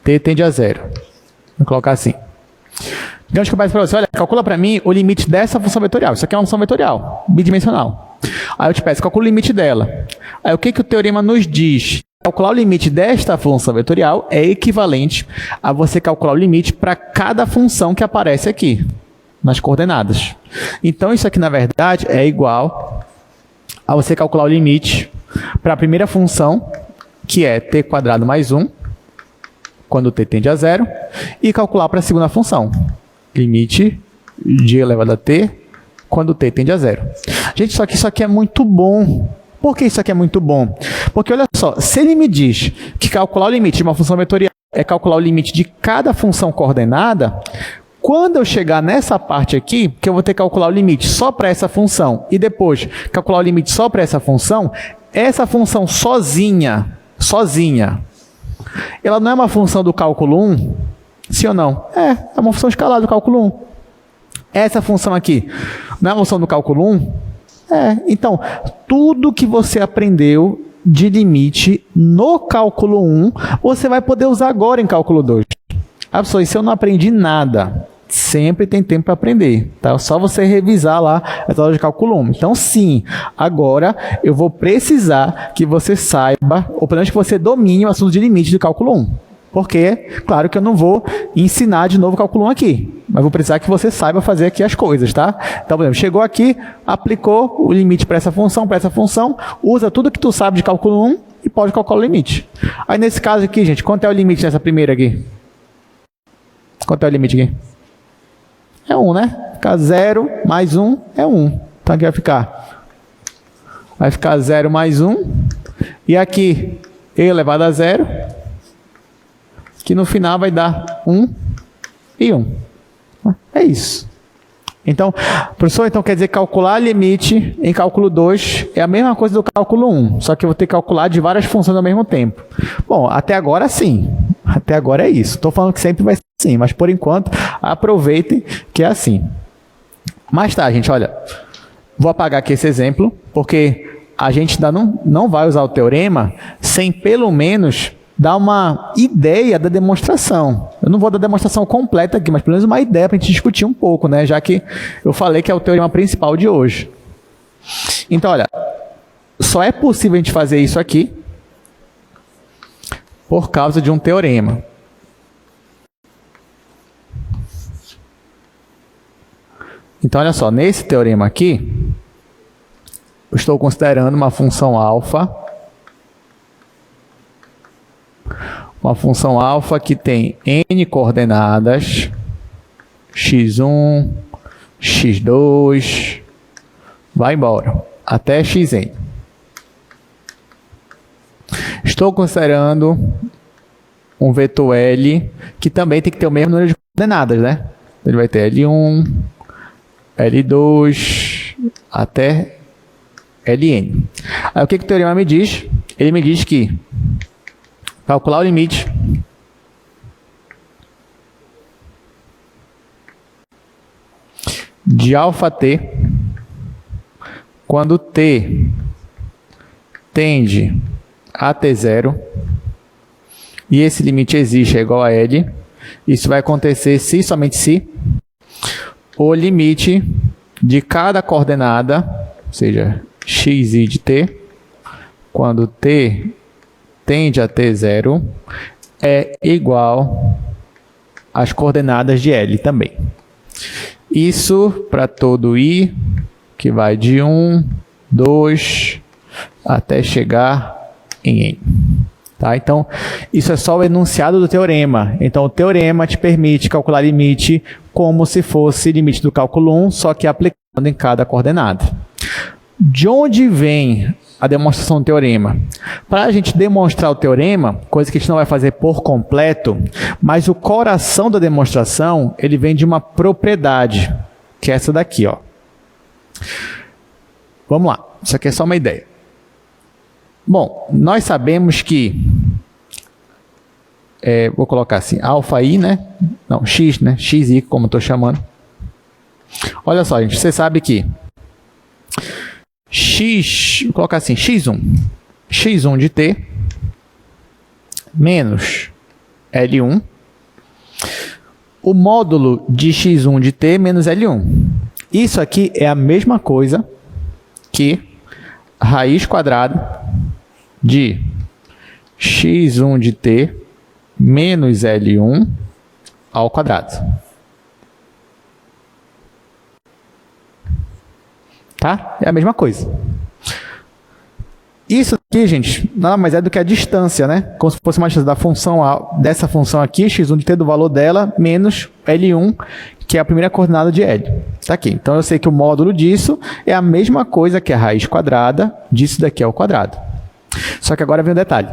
T tende a zero. Vou colocar assim. Digamos que eu peço para você, olha, calcula para mim o limite dessa função vetorial. Isso aqui é uma função vetorial, bidimensional. Aí eu te peço, calcula o limite dela. Aí o que o teorema nos diz? Calcular o limite desta função vetorial é equivalente a você calcular o limite para cada função que aparece aqui, nas coordenadas. Então, isso aqui, na verdade, é igual a você calcular o limite para a primeira função, que é t quadrado mais 1, quando t tende a zero, e calcular para a segunda função, limite de elevado a t, quando t tende a zero. Gente, só que isso aqui é muito bom. Por que isso aqui é muito bom? Porque, olha só, se ele me diz que calcular o limite de uma função vetorial é calcular o limite de cada função coordenada, quando eu chegar nessa parte aqui, que eu vou ter que calcular o limite só para essa função e depois calcular o limite só para essa função sozinha, ela não é uma função do cálculo 1? Sim ou não? É uma função escalar do cálculo 1. Essa função aqui não é uma função do cálculo 1? Então, tudo que você aprendeu de limite no cálculo 1, você vai poder usar agora em cálculo 2. Pessoal, isso eu não aprendi nada. Sempre tem tempo para aprender. Tá? É só você revisar lá a aula de cálculo 1. Então, sim, agora eu vou precisar que você saiba, ou pelo menos que você domine o assunto de limite do cálculo 1. Porque, claro que eu não vou ensinar de novo o cálculo 1 aqui, mas vou precisar que você saiba fazer aqui as coisas, tá? Então, por exemplo, chegou aqui, aplicou o limite para essa função, usa tudo que tu sabe de cálculo 1 e pode calcular o limite. Aí, nesse caso aqui, gente, quanto é o limite dessa primeira aqui? Quanto é o limite aqui? É 1, né? Ficar 0 mais 1 é 1. Então, aqui vai ficar 0 mais 1. E aqui, e elevado a 0. Que no final vai dar 1 e 1. É isso. Então, professor, então quer dizer calcular limite em cálculo 2 é a mesma coisa do cálculo 1, só que eu vou ter que calcular de várias funções ao mesmo tempo. Bom, até agora sim. Até agora é isso. Estou falando que sempre vai ser assim, mas por enquanto, aproveitem que é assim. Mas tá, gente, olha, vou apagar aqui esse exemplo, porque a gente ainda não vai usar o teorema sem pelo menos dar uma ideia da demonstração. Eu não vou dar a demonstração completa aqui, mas pelo menos uma ideia para a gente discutir um pouco, né? Já que eu falei que é o teorema principal de hoje. Então, olha, só é possível a gente fazer isso aqui por causa de um teorema. Então, olha só, nesse teorema aqui, eu estou considerando uma função alfa. Uma função alfa que tem n coordenadas, x1, x2, vai embora, até xn. Estou considerando um vetor L, que também tem que ter o mesmo número de coordenadas, né? Ele vai ter L1, L2, até Ln. Aí o que o teorema me diz? Ele me diz que calcular o limite de αt quando t tende a t0 e esse limite existe é igual a L. Isso vai acontecer se, somente se, o limite de cada coordenada, ou seja, xi de t, quando t tende a t0, é igual às coordenadas de L também. Isso para todo i, que vai de 1, 2, até chegar em n. Tá? Então, isso é só o enunciado do teorema. Então, o teorema te permite calcular limite como se fosse limite do cálculo 1, só que aplicando em cada coordenada. De onde vem a demonstração do teorema? Para a gente demonstrar o teorema, coisa que a gente não vai fazer por completo, mas o coração da demonstração, ele vem de uma propriedade, que é essa daqui, ó. Vamos lá, isso aqui é só uma ideia. Bom, nós sabemos que, vou colocar assim, αi, né? Não, x, né? xi, como eu estou chamando. Olha só, gente, você sabe que vou colocar assim, x1 de t menos L1, o módulo de x1 de t menos L1. Isso aqui é a mesma coisa que raiz quadrada de x1 de t menos L1 ao quadrado. Tá? É a mesma coisa. Isso aqui, gente, nada mais é do que a distância, né? Como se fosse uma distância da função dessa função aqui, x1 de t do valor dela, menos L1, que é a primeira coordenada de L. Tá aqui. Então, eu sei que o módulo disso é a mesma coisa que a raiz quadrada disso daqui ao quadrado. Só que agora vem um detalhe.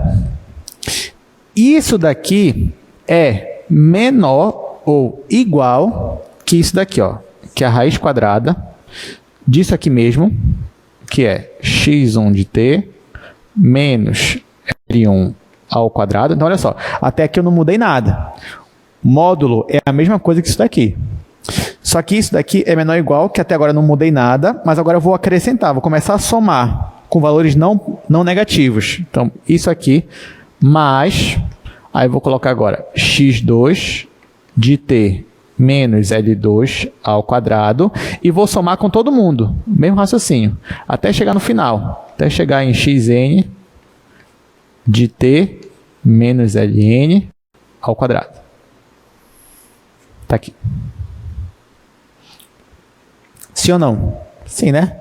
Isso daqui é menor ou igual que isso daqui, ó, que é a raiz quadrada disso aqui mesmo, que é x1 de t menos L1 ao quadrado. Então, olha só, até aqui eu não mudei nada. Módulo é a mesma coisa que isso daqui. Só que isso daqui é menor ou igual, que até agora eu não mudei nada, mas agora eu vou acrescentar, vou começar a somar com valores não negativos. Então, isso aqui, mais, aí eu vou colocar agora x2 de t menos L2 ao quadrado, e vou somar com todo mundo, mesmo raciocínio, até chegar no final, até chegar em xn de t menos Ln ao quadrado. Está aqui. Sim ou não? Sim, né?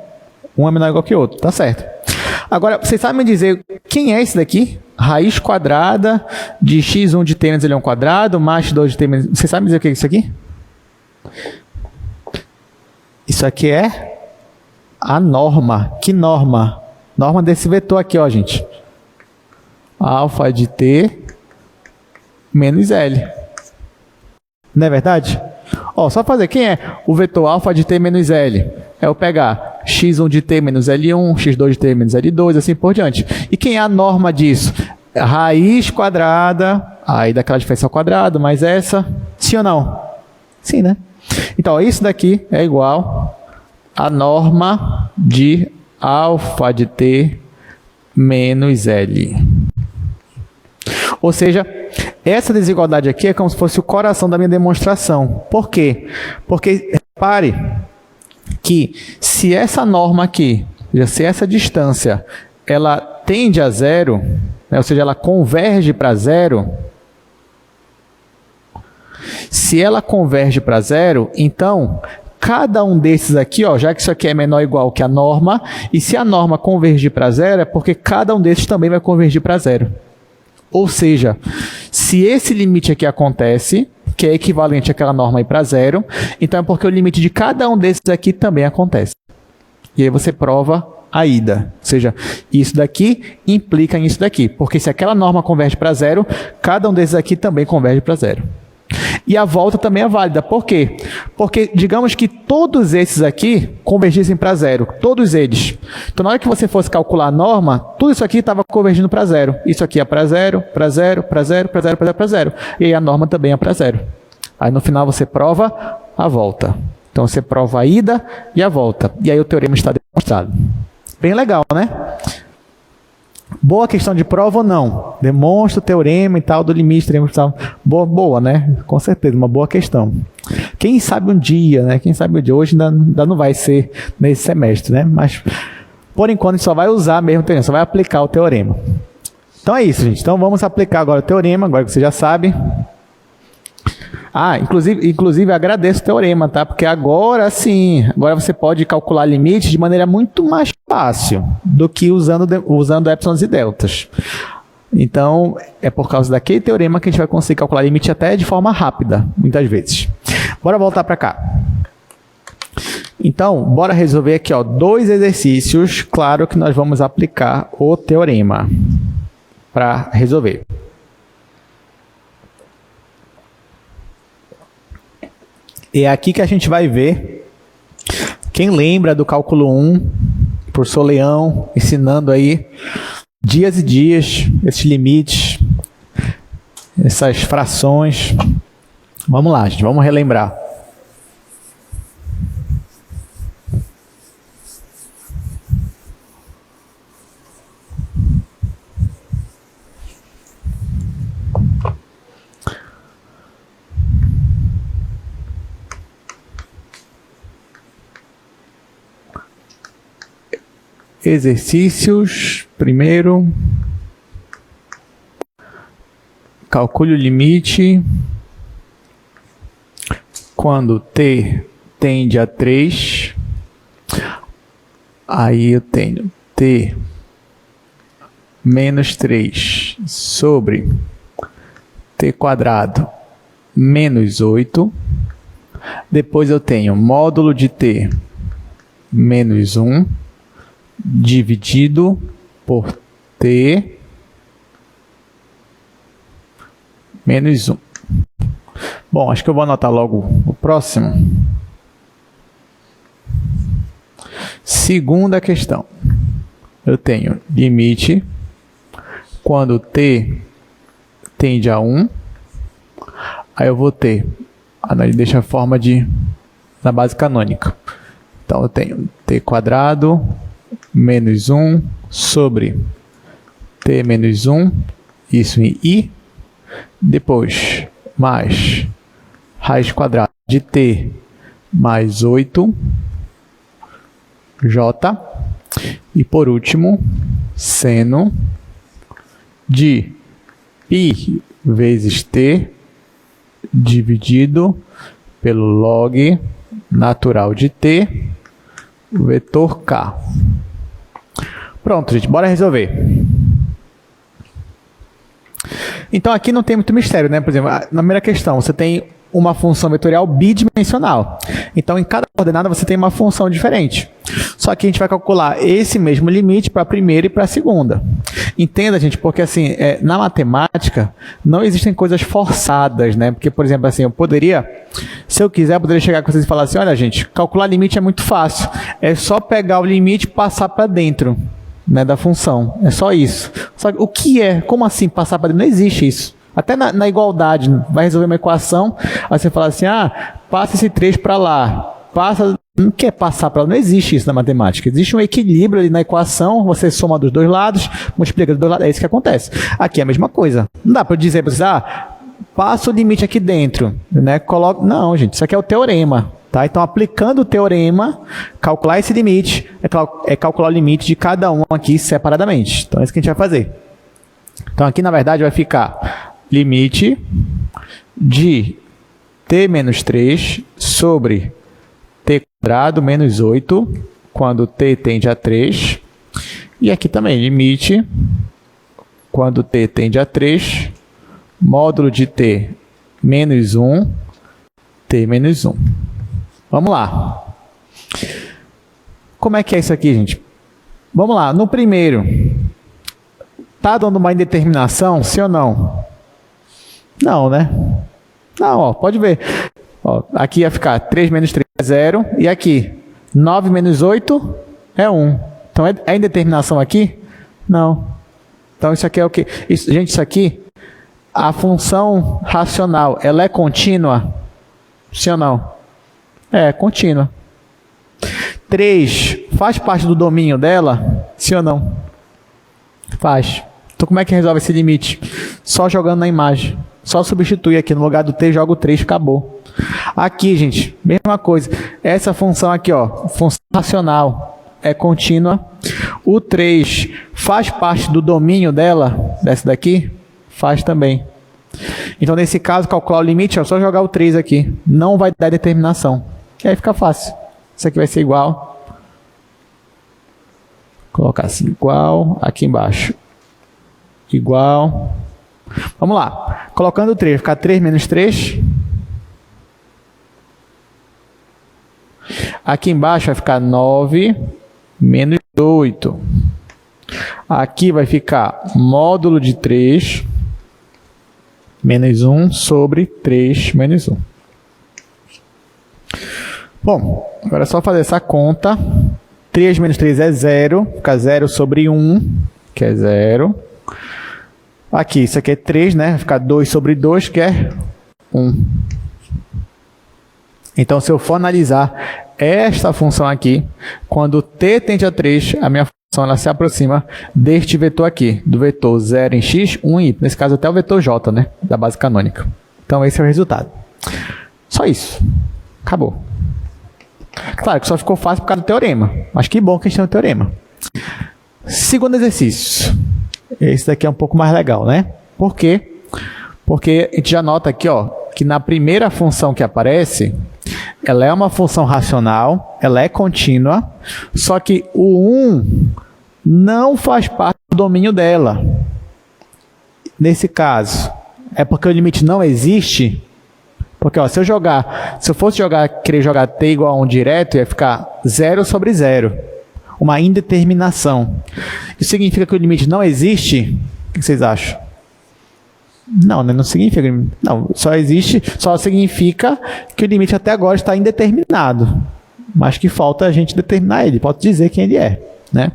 Um é menor ou igual que o outro, tá certo. Agora, vocês sabem me dizer quem é esse daqui? Raiz quadrada de x1 de t menos L1 ao quadrado, mais x2 de t menos... Vocês sabem me dizer o que é isso aqui? Isso aqui é a norma. Que norma? Norma desse vetor aqui, ó, gente. Alfa de t menos L. Não é verdade? Ó, só fazer, quem é o vetor alfa de t menos L? É eu pegar x1 de t menos L1, x2 de t menos L2, assim por diante. E quem é a norma disso? Raiz quadrada, aí daquela diferença ao quadrado, mais essa, sim ou não? Sim, né? Então, isso daqui é igual a norma de alfa de t menos L. Ou seja, essa desigualdade aqui é como se fosse o coração da minha demonstração. Por quê? Porque, repare que se essa norma aqui, se essa distância, ela tende a zero, né, ou seja, ela converge para zero, se ela converge para zero, então, cada um desses aqui, ó, já que isso aqui é menor ou igual que a norma, e se a norma convergir para zero, é porque cada um desses também vai convergir para zero. Ou seja, se esse limite aqui acontece, que é equivalente àquela norma aí para zero, então é porque o limite de cada um desses aqui também acontece. E aí você prova a ida. Ou seja, isso daqui implica nisso daqui, porque se aquela norma converge para zero, cada um desses aqui também converge para zero. E a volta também é válida. Por quê? Porque, digamos que todos esses aqui convergissem para zero. Todos eles. Então, na hora que você fosse calcular a norma, tudo isso aqui estava convergindo para zero. Isso aqui é para zero, para zero, para zero, para zero, para zero, para zero. E aí a norma também é para zero. Aí, no final, você prova a volta. Então, você prova a ida e a volta. E aí o teorema está demonstrado. Bem legal, né? Boa questão de prova ou não? Demonstra o teorema e tal do limite. Boa, né? Com certeza, uma boa questão. Quem sabe um dia, né? Quem sabe um dia. Hoje ainda não vai ser nesse semestre, né? Mas, por enquanto, a gente só vai usar mesmo o teorema, só vai aplicar o teorema. Então é isso, gente. Então vamos aplicar agora o teorema, agora que você já sabe. Ah, inclusive agradeço o teorema, tá? Porque agora sim, agora você pode calcular limites de maneira muito mais fácil do que usando épsilons e deltas. Então, é por causa daquele teorema que a gente vai conseguir calcular limite até de forma rápida, muitas vezes. Bora voltar para cá. Então, bora resolver aqui, ó, 2 exercícios. Claro que nós vamos aplicar o teorema para resolver. É aqui que a gente vai ver. Quem lembra do cálculo 1, professor Leão, ensinando aí dias e dias, esses limites, essas frações. Vamos lá, gente, vamos relembrar. Exercícios, primeiro, calcule o limite quando t tende a 3, aí eu tenho t menos 3 sobre t quadrado menos 8, depois eu tenho módulo de t menos 1, dividido por t menos 1. Bom, acho que eu vou anotar logo o próximo. Segunda questão. Eu tenho limite quando t tende a 1. Aí eu vou ter, deixa a forma na base canônica. Então eu tenho t quadrado menos 1 sobre t menos 1, isso em i, depois mais raiz quadrada de t mais 8, j, e por último, seno de π vezes t dividido pelo log natural de t, vetor k. Pronto, gente, bora resolver. Então, aqui não tem muito mistério, né? Por exemplo, na primeira questão, você tem uma função vetorial bidimensional. Então, em cada coordenada, você tem uma função diferente. Só que a gente vai calcular esse mesmo limite para a primeira e para a segunda. Entenda, gente, porque assim, na matemática não existem coisas forçadas, né? Porque, por exemplo, assim, eu poderia, se eu quiser, eu poderia chegar com vocês e falar assim, olha, gente, calcular limite é muito fácil. É só pegar o limite e passar para dentro, né, da função. É só isso. Só que o que é? Como assim passar para dentro? Não existe isso. Até na igualdade, vai resolver uma equação, aí você fala assim, passa esse 3 para lá, não quer passar para lá, não existe isso na matemática. Existe um equilíbrio ali na equação, você soma dos dois lados, multiplica dos dois lados, é isso que acontece. Aqui é a mesma coisa. Não dá para dizer para vocês, passa o limite aqui dentro, né? Não, gente, isso aqui é o teorema. Tá? Então, aplicando o teorema, calcular esse limite, é calcular o limite de cada um aqui separadamente. Então, é isso que a gente vai fazer. Então, aqui, na verdade, vai ficar limite de t menos 3 sobre t quadrado menos 8, quando t tende a 3. E aqui também, limite, quando t tende a 3, módulo de t menos 1, t menos 1. Vamos lá. Como é que é isso aqui, gente? Vamos lá, no primeiro, está dando uma indeterminação, sim ou não? Não, né? Não, pode ver. Aqui ia ficar 3 menos 3 é 0, e aqui, 9 menos 8 é 1. Então, é indeterminação aqui? Não. Então, isso aqui é o quê? Gente, isso aqui, a função racional, ela é contínua? Sim ou não? É, contínua. 3 faz parte do domínio dela? Sim ou não? Faz. Então, como é que resolve esse limite? Só jogando na imagem. Só substitui aqui, no lugar do t, joga o 3, acabou. Aqui, gente, mesma coisa. Essa função aqui, função racional, é contínua. O 3 faz parte do domínio dela, dessa daqui? Faz também. Então, nesse caso, calcular o limite, só jogar o 3 aqui. Não vai dar determinação. E aí fica fácil. Isso aqui vai ser igual. Colocar assim, igual, aqui embaixo. Igual. Vamos lá. Colocando o 3, vai ficar 3 menos 3. Aqui embaixo vai ficar 9 menos 8. Aqui vai ficar módulo de 3 menos 1 sobre 3 menos 1. Bom, agora é só fazer essa conta. 3 menos 3 é 0. Fica 0 sobre 1, que é 0. Aqui, isso aqui é 3, né? Vai ficar 2 sobre 2, que é 1. Então, se eu for analisar esta função aqui, quando t tende a 3, a minha função ela se aproxima deste vetor aqui, do vetor 0 em x, 1 em y. Nesse caso, até o vetor j, né? Da base canônica. Então, esse é o resultado. Só isso. Acabou. Claro que só ficou fácil por causa do teorema. Mas que bom que a gente tem um teorema. Segundo exercício. Esse daqui é um pouco mais legal, né? Por quê? Porque a gente já nota aqui, que na primeira função que aparece, ela é uma função racional, ela é contínua, só que o 1 não faz parte do domínio dela. Nesse caso, é porque o limite não existe. Porque se eu fosse querer jogar t igual a 1 direto, ia ficar 0 sobre 0. Uma indeterminação. Isso significa que o limite não existe? O que vocês acham? Não, né? Não significa. Não, só significa que o limite até agora está indeterminado. Mas que falta a gente determinar ele. Pode dizer quem ele é, né?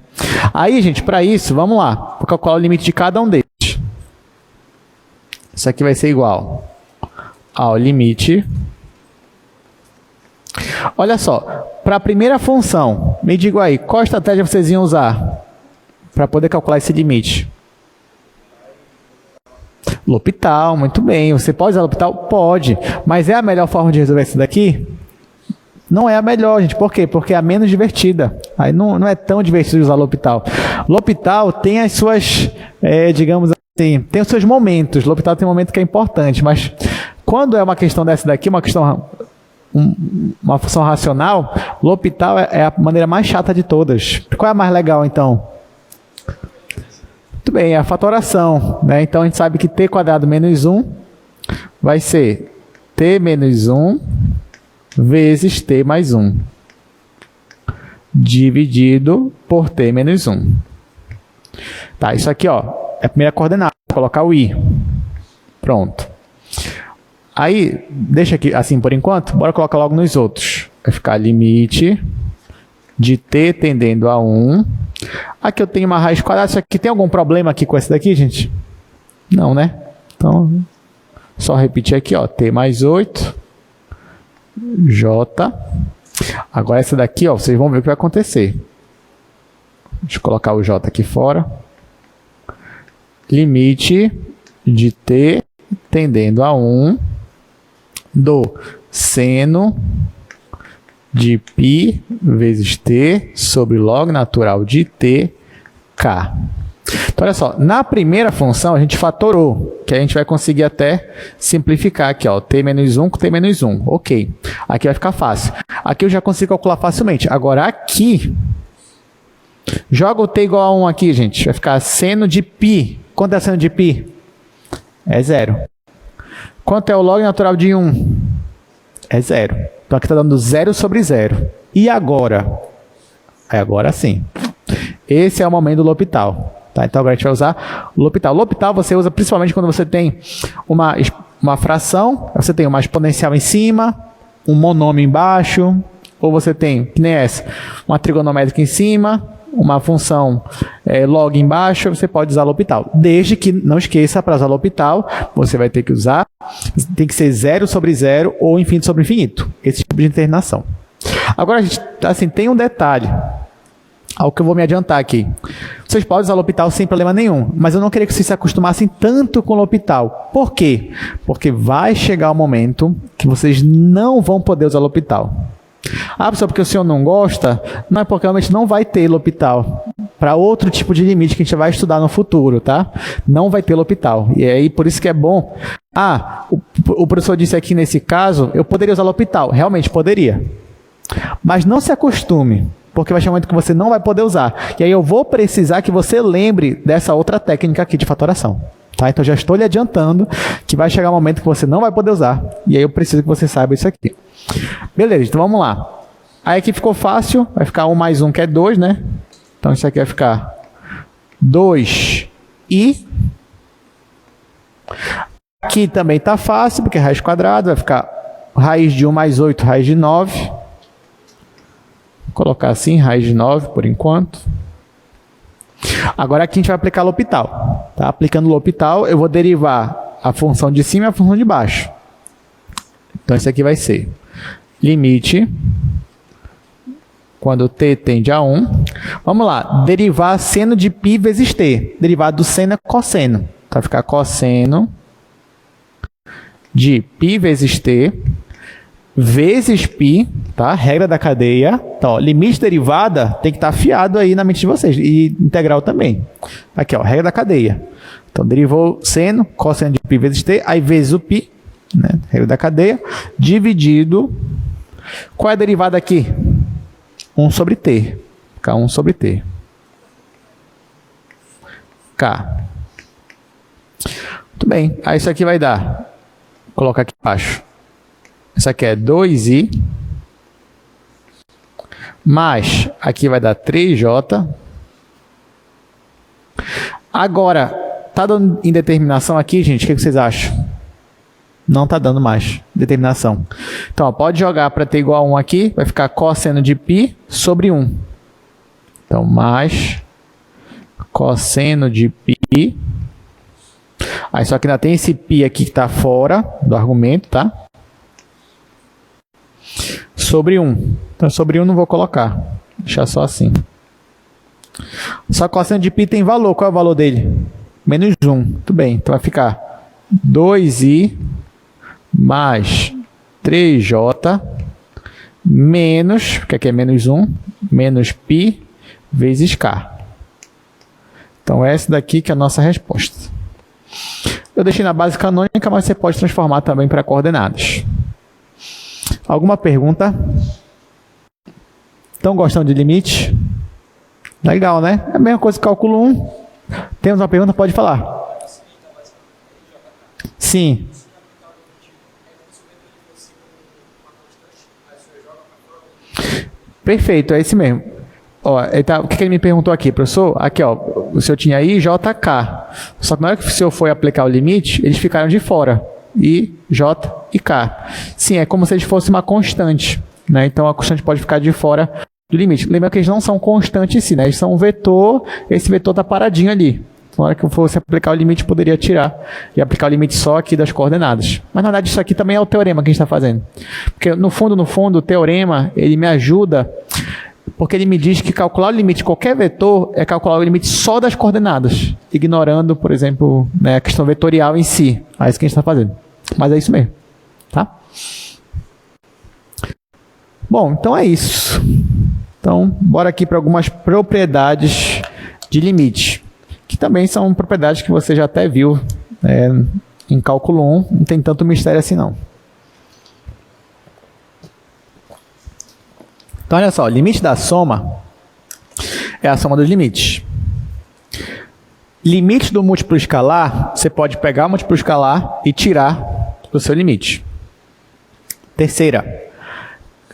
Aí, gente, para isso, vamos lá. Vou calcular o limite de cada um deles. Isso aqui vai ser igual ao limite. Olha só, para a primeira função, me digam aí, qual estratégia vocês iam usar para poder calcular esse limite? L'Hopital, muito bem. Você pode usar L'Hopital? Pode. Mas é a melhor forma de resolver isso daqui? Não é a melhor, gente. Por quê? Porque é a menos divertida. Aí não é tão divertido usar L'Hopital. L'Hopital tem as suas, digamos assim, tem os seus momentos. L'Hopital tem um momento que é importante, mas quando é uma questão dessa daqui, uma função racional, L'Hopital é a maneira mais chata de todas. Qual é a mais legal, então? Muito bem, é a fatoração, né? Então, a gente sabe que t quadrado menos 1 vai ser t menos 1 vezes t mais 1, dividido por t menos 1. Tá, isso aqui, ó, é a primeira coordenada. Vou colocar o i. Pronto. Aí, deixa aqui assim por enquanto. Bora colocar logo nos outros. Vai ficar limite de t tendendo a 1. Aqui eu tenho uma raiz quadrada. Isso aqui tem algum problema aqui com esse daqui, gente? Não, né? Então, só repetir aqui, ó. T mais 8. J. Agora essa daqui, ó, vocês vão ver o que vai acontecer. Deixa eu colocar o J aqui fora. Limite de t tendendo a 1 do seno de π vezes t sobre log natural de t, k. Então, olha só, na primeira função a gente fatorou, que a gente vai conseguir até simplificar aqui, ó, t menos 1 com t menos 1. Ok. Aqui vai ficar fácil. Aqui eu já consigo calcular facilmente. Agora aqui, joga o t igual a 1 aqui, gente. Vai ficar seno de π. Quanto é seno de π? É 0. Quanto é o log natural de 1? É 0. Então aqui está dando 0 sobre 0. E agora? Agora sim. Esse é o momento do L'Hopital. Tá? Então agora a gente vai usar o L'Hopital. L'Hopital você usa principalmente quando você tem uma fração, você tem uma exponencial em cima, um monômio embaixo, ou você tem, que nem essa, uma trigonométrica em cima, uma função log embaixo, você pode usar L'Hopital. Desde que, não esqueça, para usar L'Hopital, você vai ter que usar, tem que ser 0 sobre 0 ou infinito sobre infinito. Esse tipo de determinação. Agora, gente, assim, tem um detalhe, ao que eu vou me adiantar aqui. Vocês podem usar L'Hopital sem problema nenhum, mas eu não queria que vocês se acostumassem tanto com L'Hopital. Por quê? Porque vai chegar o momento que vocês não vão poder usar L'Hopital. Ah, professor, porque o senhor não gosta? Não, é porque realmente não vai ter L'Hopital. Para outro tipo de limite que a gente vai estudar no futuro, tá? Não vai ter L'Hopital. E aí, por isso que é bom. Ah, o professor disse aqui nesse caso, eu poderia usar L'Hopital. Realmente, poderia. Mas não se acostume, porque vai chegar um momento que você não vai poder usar. E aí eu vou precisar que você lembre dessa outra técnica aqui de fatoração. Tá? Então, já estou lhe adiantando que vai chegar um momento que você não vai poder usar. E aí eu preciso que você saiba isso aqui. Beleza, então vamos lá. Aí aqui ficou fácil, vai ficar 1 mais 1, que é 2, né? Então isso aqui vai ficar 2i. Aqui também está fácil, porque é raiz quadrada, vai ficar raiz de 1 mais 8, raiz de 9. Vou colocar assim, raiz de 9 por enquanto. Agora aqui a gente vai aplicar L'Hopital. Tá? Aplicando L'Hopital, eu vou derivar a função de cima e a função de baixo. Então isso aqui vai ser limite, quando t tende a 1. Vamos lá, derivar seno de π vezes t. Derivado do seno é cosseno. Vai ficar cosseno de π vezes t vezes π, tá? Regra da cadeia. Então, ó, limite derivada tem que estar afiado aí na mente de vocês. E integral também. Aqui, ó, regra da cadeia. Então, derivou seno, cosseno de π vezes t, aí vezes o π, né? Regra da cadeia, dividido. Qual é a derivada aqui? 1 sobre t. Fica 1 sobre t. K. Muito bem. Aí isso aqui vai dar. Vou colocar aqui embaixo. Isso aqui é 2i. Mais, aqui vai dar 3j. Agora, tá dando indeterminação aqui, gente? O que vocês acham? Não está dando mais determinação. Então, ó, pode jogar para t igual a 1 aqui, vai ficar cosseno de π sobre 1. Então, mais cosseno de π. Aí, só que ainda tem esse π aqui que está fora do argumento, tá? Sobre 1. Então, sobre 1 não vou colocar. Vou deixar só assim. Só que cosseno de π tem valor. Qual é o valor dele? Menos 1. Muito bem. Então, vai ficar 2i mais 3j menos, que aqui é menos 1, menos π vezes k. Então, essa daqui que é a nossa resposta. Eu deixei na base canônica, mas você pode transformar também para coordenadas. Alguma pergunta? Estão gostando de limite? Legal, né? É a mesma coisa que cálculo 1. Temos uma pergunta? Pode falar. Sim. Perfeito, é esse mesmo. Ó, o que ele me perguntou aqui, professor? Aqui, ó, o senhor tinha I, J, K. Só que na hora que o senhor foi aplicar o limite, eles ficaram de fora. I, J e K. Sim, é como se eles fossem uma constante, né? Então a constante pode ficar de fora do limite. Lembra que eles não são constantes em si, né? Eles são um vetor, esse vetor está paradinho ali. Na hora que eu fosse aplicar o limite, poderia tirar e aplicar o limite só aqui das coordenadas. Mas, na verdade, isso aqui também é o teorema que a gente está fazendo. Porque, no fundo, o teorema, ele me ajuda, porque ele me diz que calcular o limite de qualquer vetor é calcular o limite só das coordenadas, ignorando, por exemplo, né, a questão vetorial em si. É isso que a gente está fazendo. Mas é isso mesmo. Tá? Bom, então é isso. Então, bora aqui para algumas propriedades de limite, que também são propriedades que você já até viu em cálculo 1, não tem tanto mistério assim não. Então, olha só, o limite da soma é a soma dos limites. Limite do múltiplo escalar, você pode pegar o múltiplo escalar e tirar do seu limite. Terceira,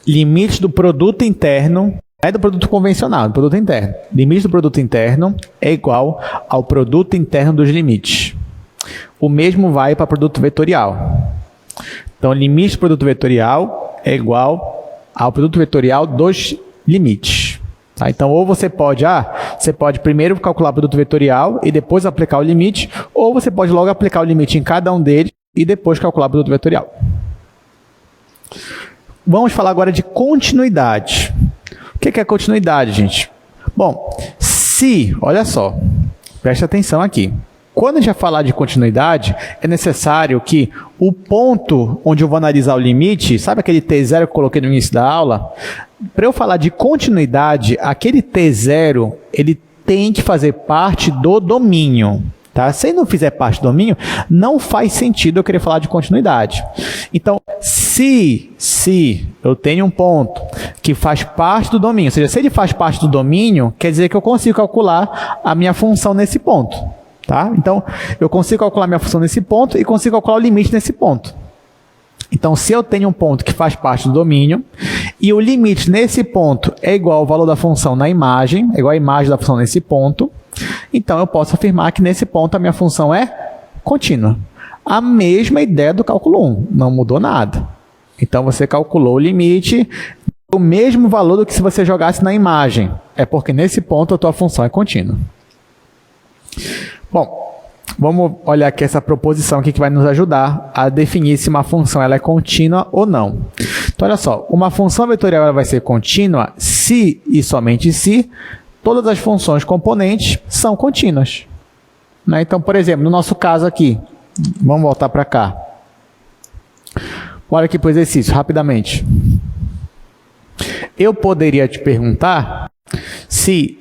limite do produto interno, é do produto convencional, do produto interno. Limite do produto interno é igual ao produto interno dos limites. O mesmo vai para produto vetorial. Então, limite do produto vetorial é igual ao produto vetorial dos limites. Tá? Então, ou você pode primeiro calcular o produto vetorial e depois aplicar o limite, ou você pode logo aplicar o limite em cada um deles e depois calcular o produto vetorial. Vamos falar agora de continuidade. O que é continuidade, gente? Bom, olha só, preste atenção aqui. Quando a gente vai falar de continuidade, é necessário que o ponto onde eu vou analisar o limite, sabe aquele T0 que eu coloquei no início da aula? Para eu falar de continuidade, aquele T0, ele tem que fazer parte do domínio. Tá? Se ele não fizer parte do domínio, não faz sentido eu querer falar de continuidade. Então, se eu tenho um ponto que faz parte do domínio, ou seja, se ele faz parte do domínio, quer dizer que eu consigo calcular a minha função nesse ponto. Tá? Então, eu consigo calcular minha função nesse ponto e consigo calcular o limite nesse ponto. Então, se eu tenho um ponto que faz parte do domínio e o limite nesse ponto é igual ao valor da função na imagem, é igual à imagem da função nesse ponto, então eu posso afirmar que nesse ponto a minha função é contínua. A mesma ideia do cálculo 1, não mudou nada. Então, você calculou o limite, o mesmo valor do que se você jogasse na imagem. É porque nesse ponto a tua função é contínua. Bom, vamos olhar aqui essa proposição aqui que vai nos ajudar a definir se uma função ela é contínua ou não. Então, olha só, uma função vetorial ela vai ser contínua se e somente se todas as funções componentes são contínuas. Né? Então, por exemplo, no nosso caso aqui, vamos voltar para cá. Olha aqui para o exercício, rapidamente. Eu poderia te perguntar se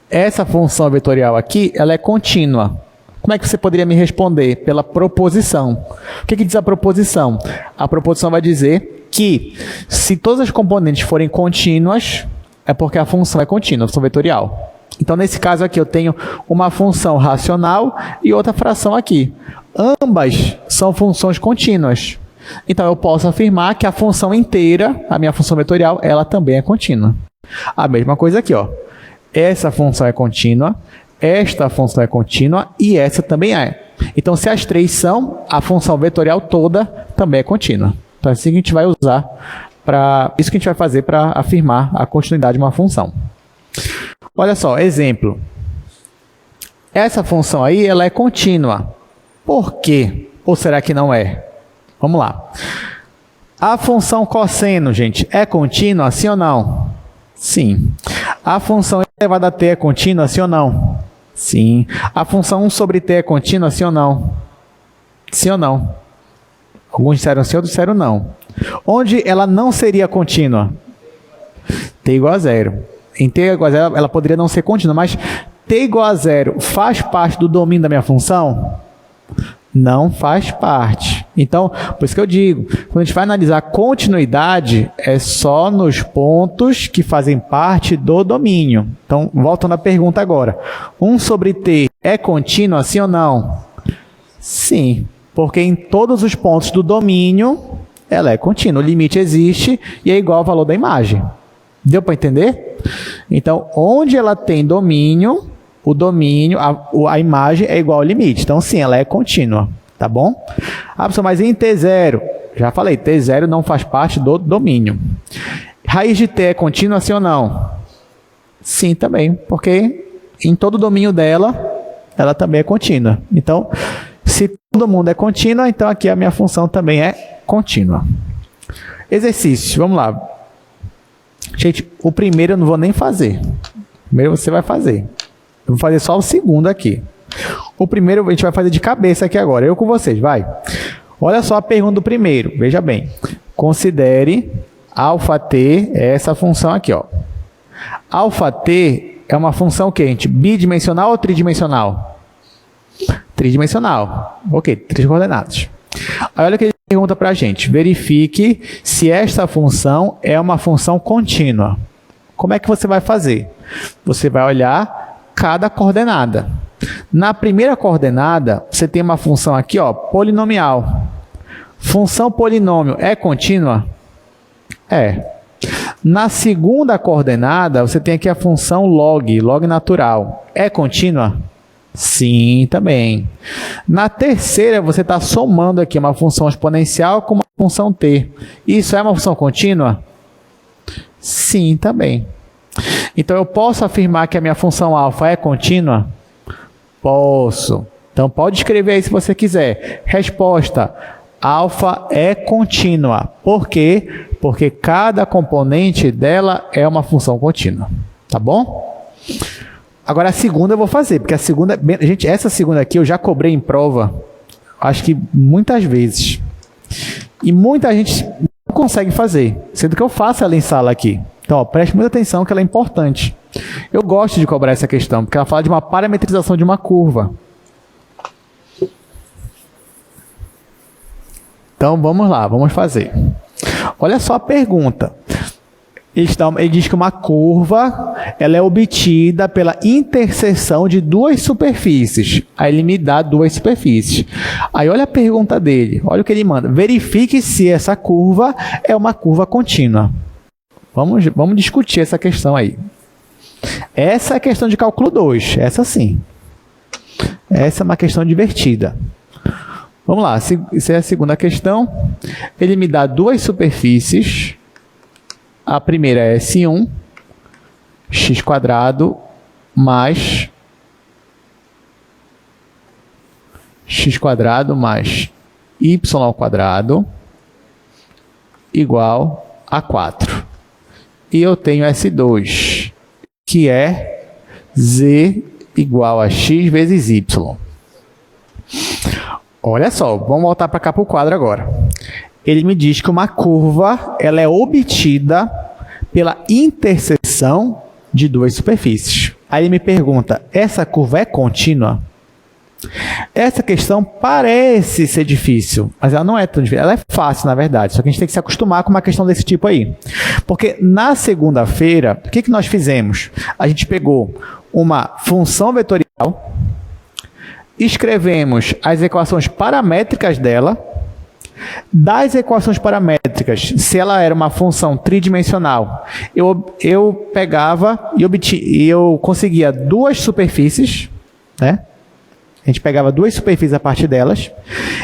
essa função vetorial aqui, ela é contínua. Como é que você poderia me responder? Pela proposição. O que diz a proposição? A proposição vai dizer que se todas as componentes forem contínuas, é porque a função é contínua, a função vetorial. Então, nesse caso aqui, eu tenho uma função racional e outra fração aqui. Ambas são funções contínuas. Então, eu posso afirmar que a função inteira, a minha função vetorial, ela também é contínua. A mesma coisa aqui, ó. Essa função é contínua, esta função é contínua e essa também é. Então, se as três são, a função vetorial toda também é contínua. Então, é assim que a gente vai usar isso que a gente vai fazer para afirmar a continuidade de uma função. Olha só, exemplo. Essa função aí, ela é contínua. Por quê? Ou será que não é? Vamos lá. A função cosseno, gente, é contínua, sim ou não? Sim. A função elevada a t é contínua, sim ou não? Sim. A função 1 sobre t é contínua, sim ou não? Sim ou não? Alguns disseram sim, outros disseram não. Onde ela não seria contínua? T igual a zero. Em t igual a zero, ela poderia não ser contínua, mas t igual a zero faz parte do domínio da minha função? Não faz parte. Então, por isso que eu digo, quando a gente vai analisar continuidade, é só nos pontos que fazem parte do domínio. Então, voltando à pergunta agora. 1 sobre t é contínua, sim ou não? Sim, porque em todos os pontos do domínio, ela é contínua. O limite existe e é igual ao valor da imagem. Deu para entender? Então, onde ela tem domínio, o domínio, a imagem é igual ao limite. Então, sim, ela é contínua, tá bom? Ah, professor, mas em T0? Já falei, T0 não faz parte do domínio. Raiz de T é contínua, sim ou não? Sim, também, porque em todo o domínio dela, ela também é contínua. Então, se todo mundo é contínua, então aqui a minha função também é contínua. Exercícios, vamos lá. Gente, o primeiro eu não vou nem fazer. O primeiro você vai fazer. Eu vou fazer só o segundo aqui. O primeiro a gente vai fazer de cabeça aqui agora. Eu com vocês, vai. Olha só a pergunta do primeiro. Veja bem. Considere αt, essa função aqui, ó. Αt é uma função o quê, gente? Bidimensional ou tridimensional? Tridimensional. Ok, 3 coordenadas. Aí olha o que ele pergunta para a gente. Verifique se esta função é uma função contínua. Como é que você vai fazer? Você vai olhar cada coordenada. Na primeira coordenada, você tem uma função aqui, ó, polinomial. Função polinômio é contínua? É. Na segunda coordenada, você tem aqui a função log natural. É contínua? Sim, também. Na terceira, você está somando aqui uma função exponencial com uma função t. Isso é uma função contínua? Sim, também. Então, eu posso afirmar que a minha função alfa é contínua? Posso. Então, pode escrever aí se você quiser. Resposta: alfa é contínua. Por quê? Porque cada componente dela é uma função contínua. Tá bom? Agora, a segunda eu vou fazer, porque a segunda... Gente, essa segunda aqui eu já cobrei em prova, acho que muitas vezes. E muita gente não consegue fazer, sendo que eu faço ela em sala aqui. Então, ó, preste muita atenção que ela é importante. Eu gosto de cobrar essa questão, porque ela fala de uma parametrização de uma curva. Então, vamos lá, vamos fazer. Olha só a pergunta. Ele diz que uma curva ela é obtida pela interseção de duas superfícies. Aí ele me dá duas superfícies. Aí olha a pergunta dele, olha o que ele manda. Verifique se essa curva é uma curva contínua. Vamos discutir essa questão aí. Essa é a questão de cálculo 2, essa sim. Essa é uma questão divertida. Vamos lá, essa é a segunda questão. Ele me dá duas superfícies. A primeira é S1, x² mais x² mais y² igual a 4. E eu tenho S2, que é z igual a x vezes y. Olha só, vamos voltar para cá para o quadro agora. Ele me diz que uma curva ela é obtida pela interseção de duas superfícies. Aí ele me pergunta, essa curva é contínua? Essa questão parece ser difícil, mas ela não é tão difícil. Ela é fácil, na verdade, só que a gente tem que se acostumar com uma questão desse tipo aí. Porque na segunda-feira, o que nós fizemos? A gente pegou uma função vetorial, escrevemos as equações paramétricas dela. Das equações paramétricas, se ela era uma função tridimensional, eu pegava e eu conseguia duas superfícies, né? A gente pegava duas superfícies a partir delas,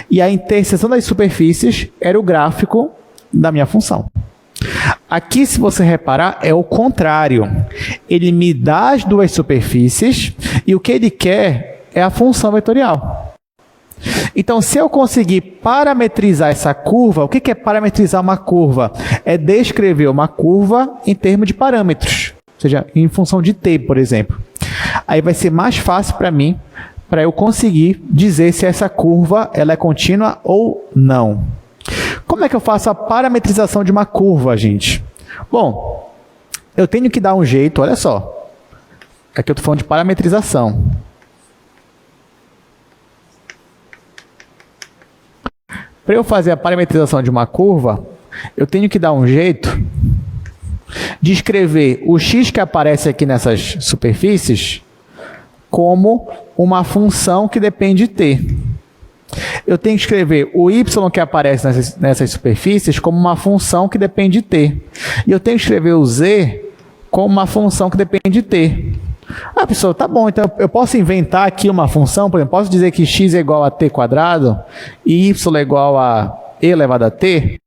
e a interseção das superfícies era o gráfico da minha função. Aqui, se você reparar, é o contrário. Ele me dá as duas superfícies, e o que ele quer é a função vetorial. Então, se eu conseguir parametrizar essa curva, o que é parametrizar uma curva? É descrever uma curva em termos de parâmetros, ou seja, em função de t, por exemplo. Aí vai ser mais fácil para mim, para eu conseguir dizer se essa curva ela é contínua ou não. Como é que eu faço a parametrização de uma curva, gente? Bom, eu tenho que dar um jeito, olha só. Aqui eu estou falando de parametrização. Para eu fazer a parametrização de uma curva, eu tenho que dar um jeito de escrever o x que aparece aqui nessas superfícies como uma função que depende de t. Eu tenho que escrever o y que aparece nessas superfícies como uma função que depende de t. E eu tenho que escrever o z com uma função que depende de t. Ah, pessoal, tá bom, então eu posso inventar aqui uma função, por exemplo, posso dizer que x é igual a t quadrado e y é igual a e elevado a t?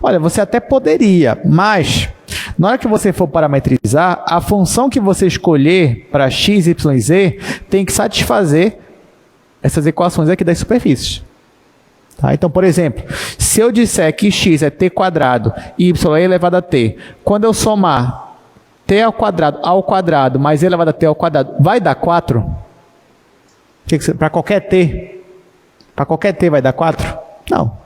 Olha, você até poderia, mas na hora que você for parametrizar, a função que você escolher para x, y e z tem que satisfazer essas equações aqui das superfícies. Tá? Então, por exemplo, se eu disser que x é t quadrado e y é elevado a t, quando eu somar t ao quadrado mais e elevado a t ao quadrado, vai dar 4? Para qualquer t? Para qualquer t vai dar 4? Não.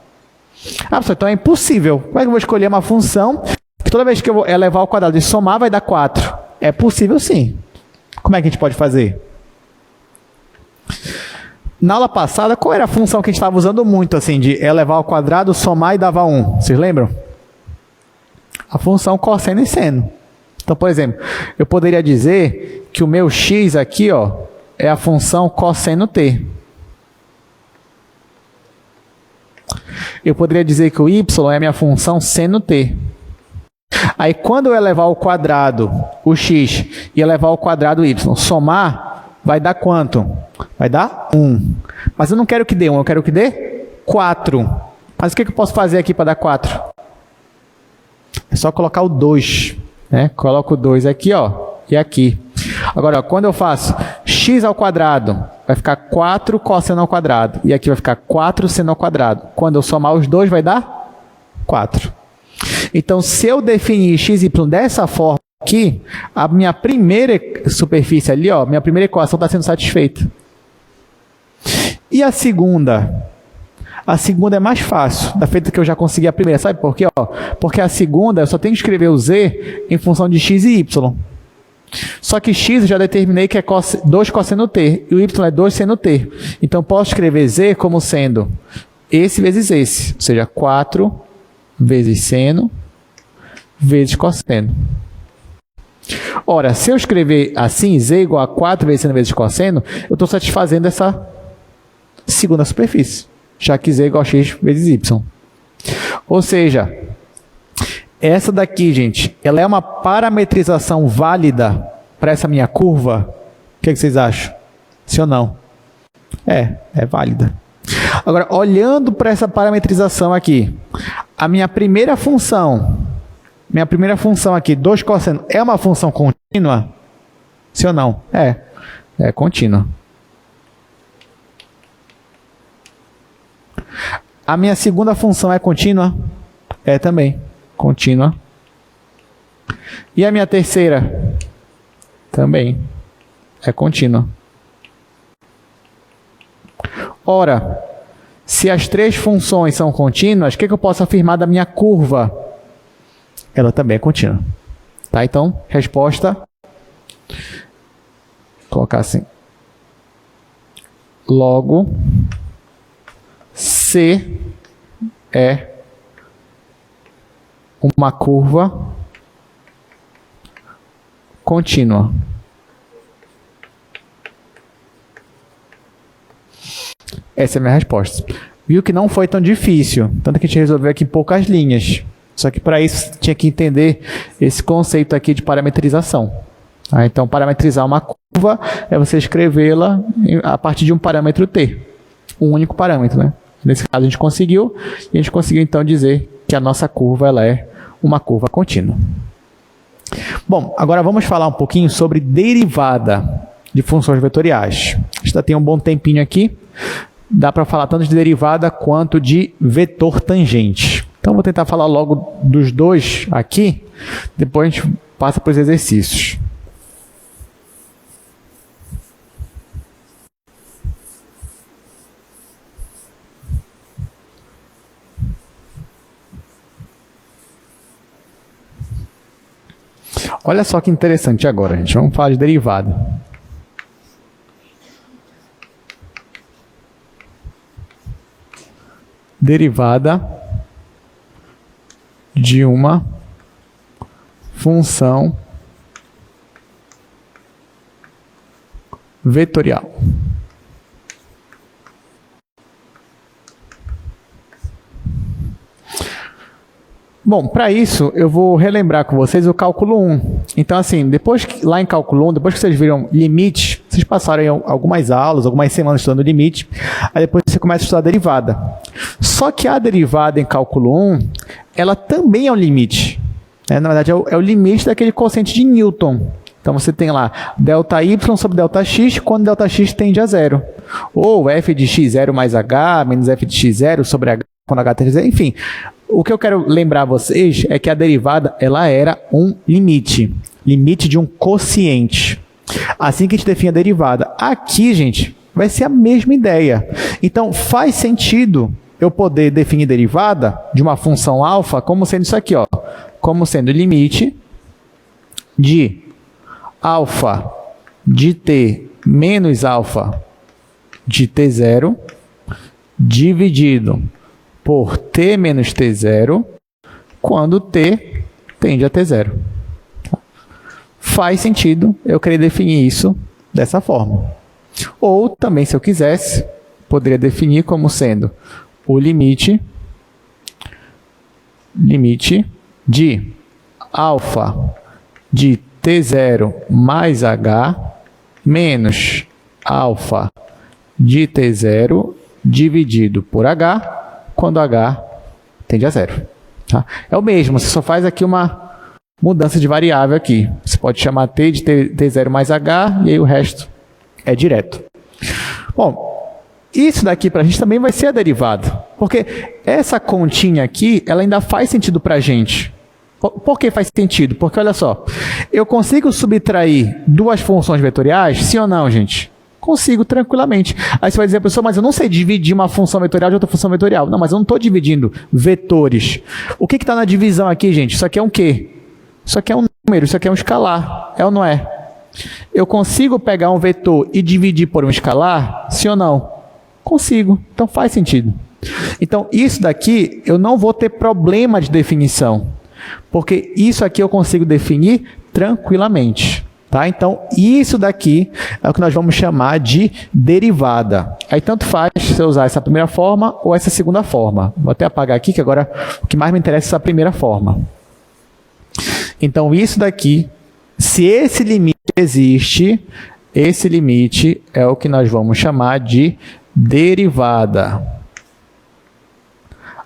Ah, pessoal, então é impossível. Como é que eu vou escolher uma função que toda vez que eu vou elevar ao quadrado e somar vai dar 4? É possível sim. Como é que a gente pode fazer? Na aula passada, qual era a função que a gente estava usando muito, assim, de elevar ao quadrado, somar e dava 1? Vocês lembram? A função cosseno e seno. Então, por exemplo, eu poderia dizer que o meu x aqui, ó, é a função cosseno t. Eu poderia dizer que o y é a minha função seno t. Aí, quando eu elevar ao quadrado o x e elevar ao quadrado o y, somar, vai dar quanto? Vai dar 1. Mas eu não quero que dê 1, eu quero que dê 4. Mas o que eu posso fazer aqui para dar 4? É só colocar o 2. Né? Coloco o 2 aqui, ó, e aqui. Agora, ó, quando eu faço x ao quadrado, vai ficar 4 cosseno ao quadrado. E aqui vai ficar 4 seno ao quadrado. Quando eu somar os dois, vai dar 4. Então, se eu definir x e y dessa forma aqui, a minha primeira superfície ali, ó, minha primeira equação está sendo satisfeita. E a segunda? A segunda é mais fácil, da feita que eu já consegui a primeira. Sabe por quê? Ó, porque a segunda eu só tenho que escrever o z em função de x e y. Só que x eu já determinei que é 2 cosseno t, e o y é 2 seno t. Então, posso escrever z como sendo esse vezes esse, ou seja, 4 vezes seno vezes cosseno. Ora, se eu escrever assim, z igual a 4 vezes seno vezes cosseno, eu estou satisfazendo essa segunda superfície, já que z é igual a x vezes y. Ou seja, essa daqui, gente, ela é uma parametrização válida para essa minha curva? O que vocês acham? Sim ou não? É válida. Agora, olhando para essa parametrização aqui, a minha primeira função aqui, 2 cosseno, é uma função contínua? Sim ou não? É contínua. A minha segunda função é contínua? É também contínua. E a minha terceira? Também é contínua. Ora, se as três funções são contínuas, o que eu posso afirmar da minha curva? Ela também é contínua. Tá? Então, resposta, vou colocar assim. Logo, C é uma curva contínua. Essa é a minha resposta. Viu que não foi tão difícil, tanto que a gente resolveu aqui em poucas linhas. Só que para isso tinha que entender esse conceito aqui de parametrização. Então, parametrizar uma curva é você escrevê-la a partir de um parâmetro t. Um único parâmetro, né? Nesse caso a gente conseguiu, e a gente conseguiu então dizer que a nossa curva ela é uma curva contínua. Bom, agora vamos falar um pouquinho sobre derivada de funções vetoriais. A gente já tem um bom tempinho aqui, dá para falar tanto de derivada quanto de vetor tangente. Então, vou tentar falar logo dos dois aqui, depois a gente passa para os exercícios. Olha só que interessante agora, gente. Vamos falar de derivada. Derivada de uma função vetorial. Bom, para isso eu vou relembrar com vocês o cálculo 1. Então, assim, depois que, lá em cálculo 1, depois que vocês viram limite, vocês passaram em algumas aulas, algumas semanas estudando limite, aí depois você começa a estudar a derivada. Só que a derivada em cálculo 1, ela também é um limite. Né? Na verdade, é o limite daquele quociente de Newton. Então, você tem lá ΔY sobre ΔX, quando ΔX tende a zero. Ou f de x0 mais h, menos f de x0 sobre h, quando h tende a zero. Enfim, o que eu quero lembrar a vocês é que a derivada ela era um limite. Limite de um quociente. Assim que a gente define a derivada. Aqui, gente, vai ser a mesma ideia. Então, faz sentido eu poder definir derivada de uma função alfa como sendo isso aqui, ó, como sendo limite de alfa de t menos alfa de t0 dividido por t menos t0 quando t tende a t0. Faz sentido eu querer definir isso dessa forma. Ou também, se eu quisesse, poderia definir como sendo o limite de alfa de t0 mais h menos alfa de t0 dividido por h, quando h tende a zero. Tá? É o mesmo, você só faz aqui uma mudança de variável aqui. Você pode chamar t de t0 mais h, e aí o resto é direto. Bom, isso daqui para a gente também vai ser a derivada, porque essa continha aqui, ela ainda faz sentido para a gente. Por que faz sentido? Porque, olha só, eu consigo subtrair duas funções vetoriais? Sim ou não, gente? Consigo tranquilamente. Aí você vai dizer, professor, mas eu não sei dividir uma função vetorial de outra função vetorial. Não, mas eu não estou dividindo vetores. O que está na divisão aqui, gente? Isso aqui é um quê? Isso aqui é um número, isso aqui é um escalar. É ou não é? Eu consigo pegar um vetor e dividir por um escalar? Sim ou não? Consigo. Então faz sentido. Então, isso daqui eu não vou ter problema de definição. Porque isso aqui eu consigo definir tranquilamente. Tá? Então, isso daqui é o que nós vamos chamar de derivada. Aí, tanto faz se eu usar essa primeira forma ou essa segunda forma. Vou até apagar aqui, que agora o que mais me interessa é essa primeira forma. Então, isso daqui, se esse limite existe, esse limite é o que nós vamos chamar de derivada.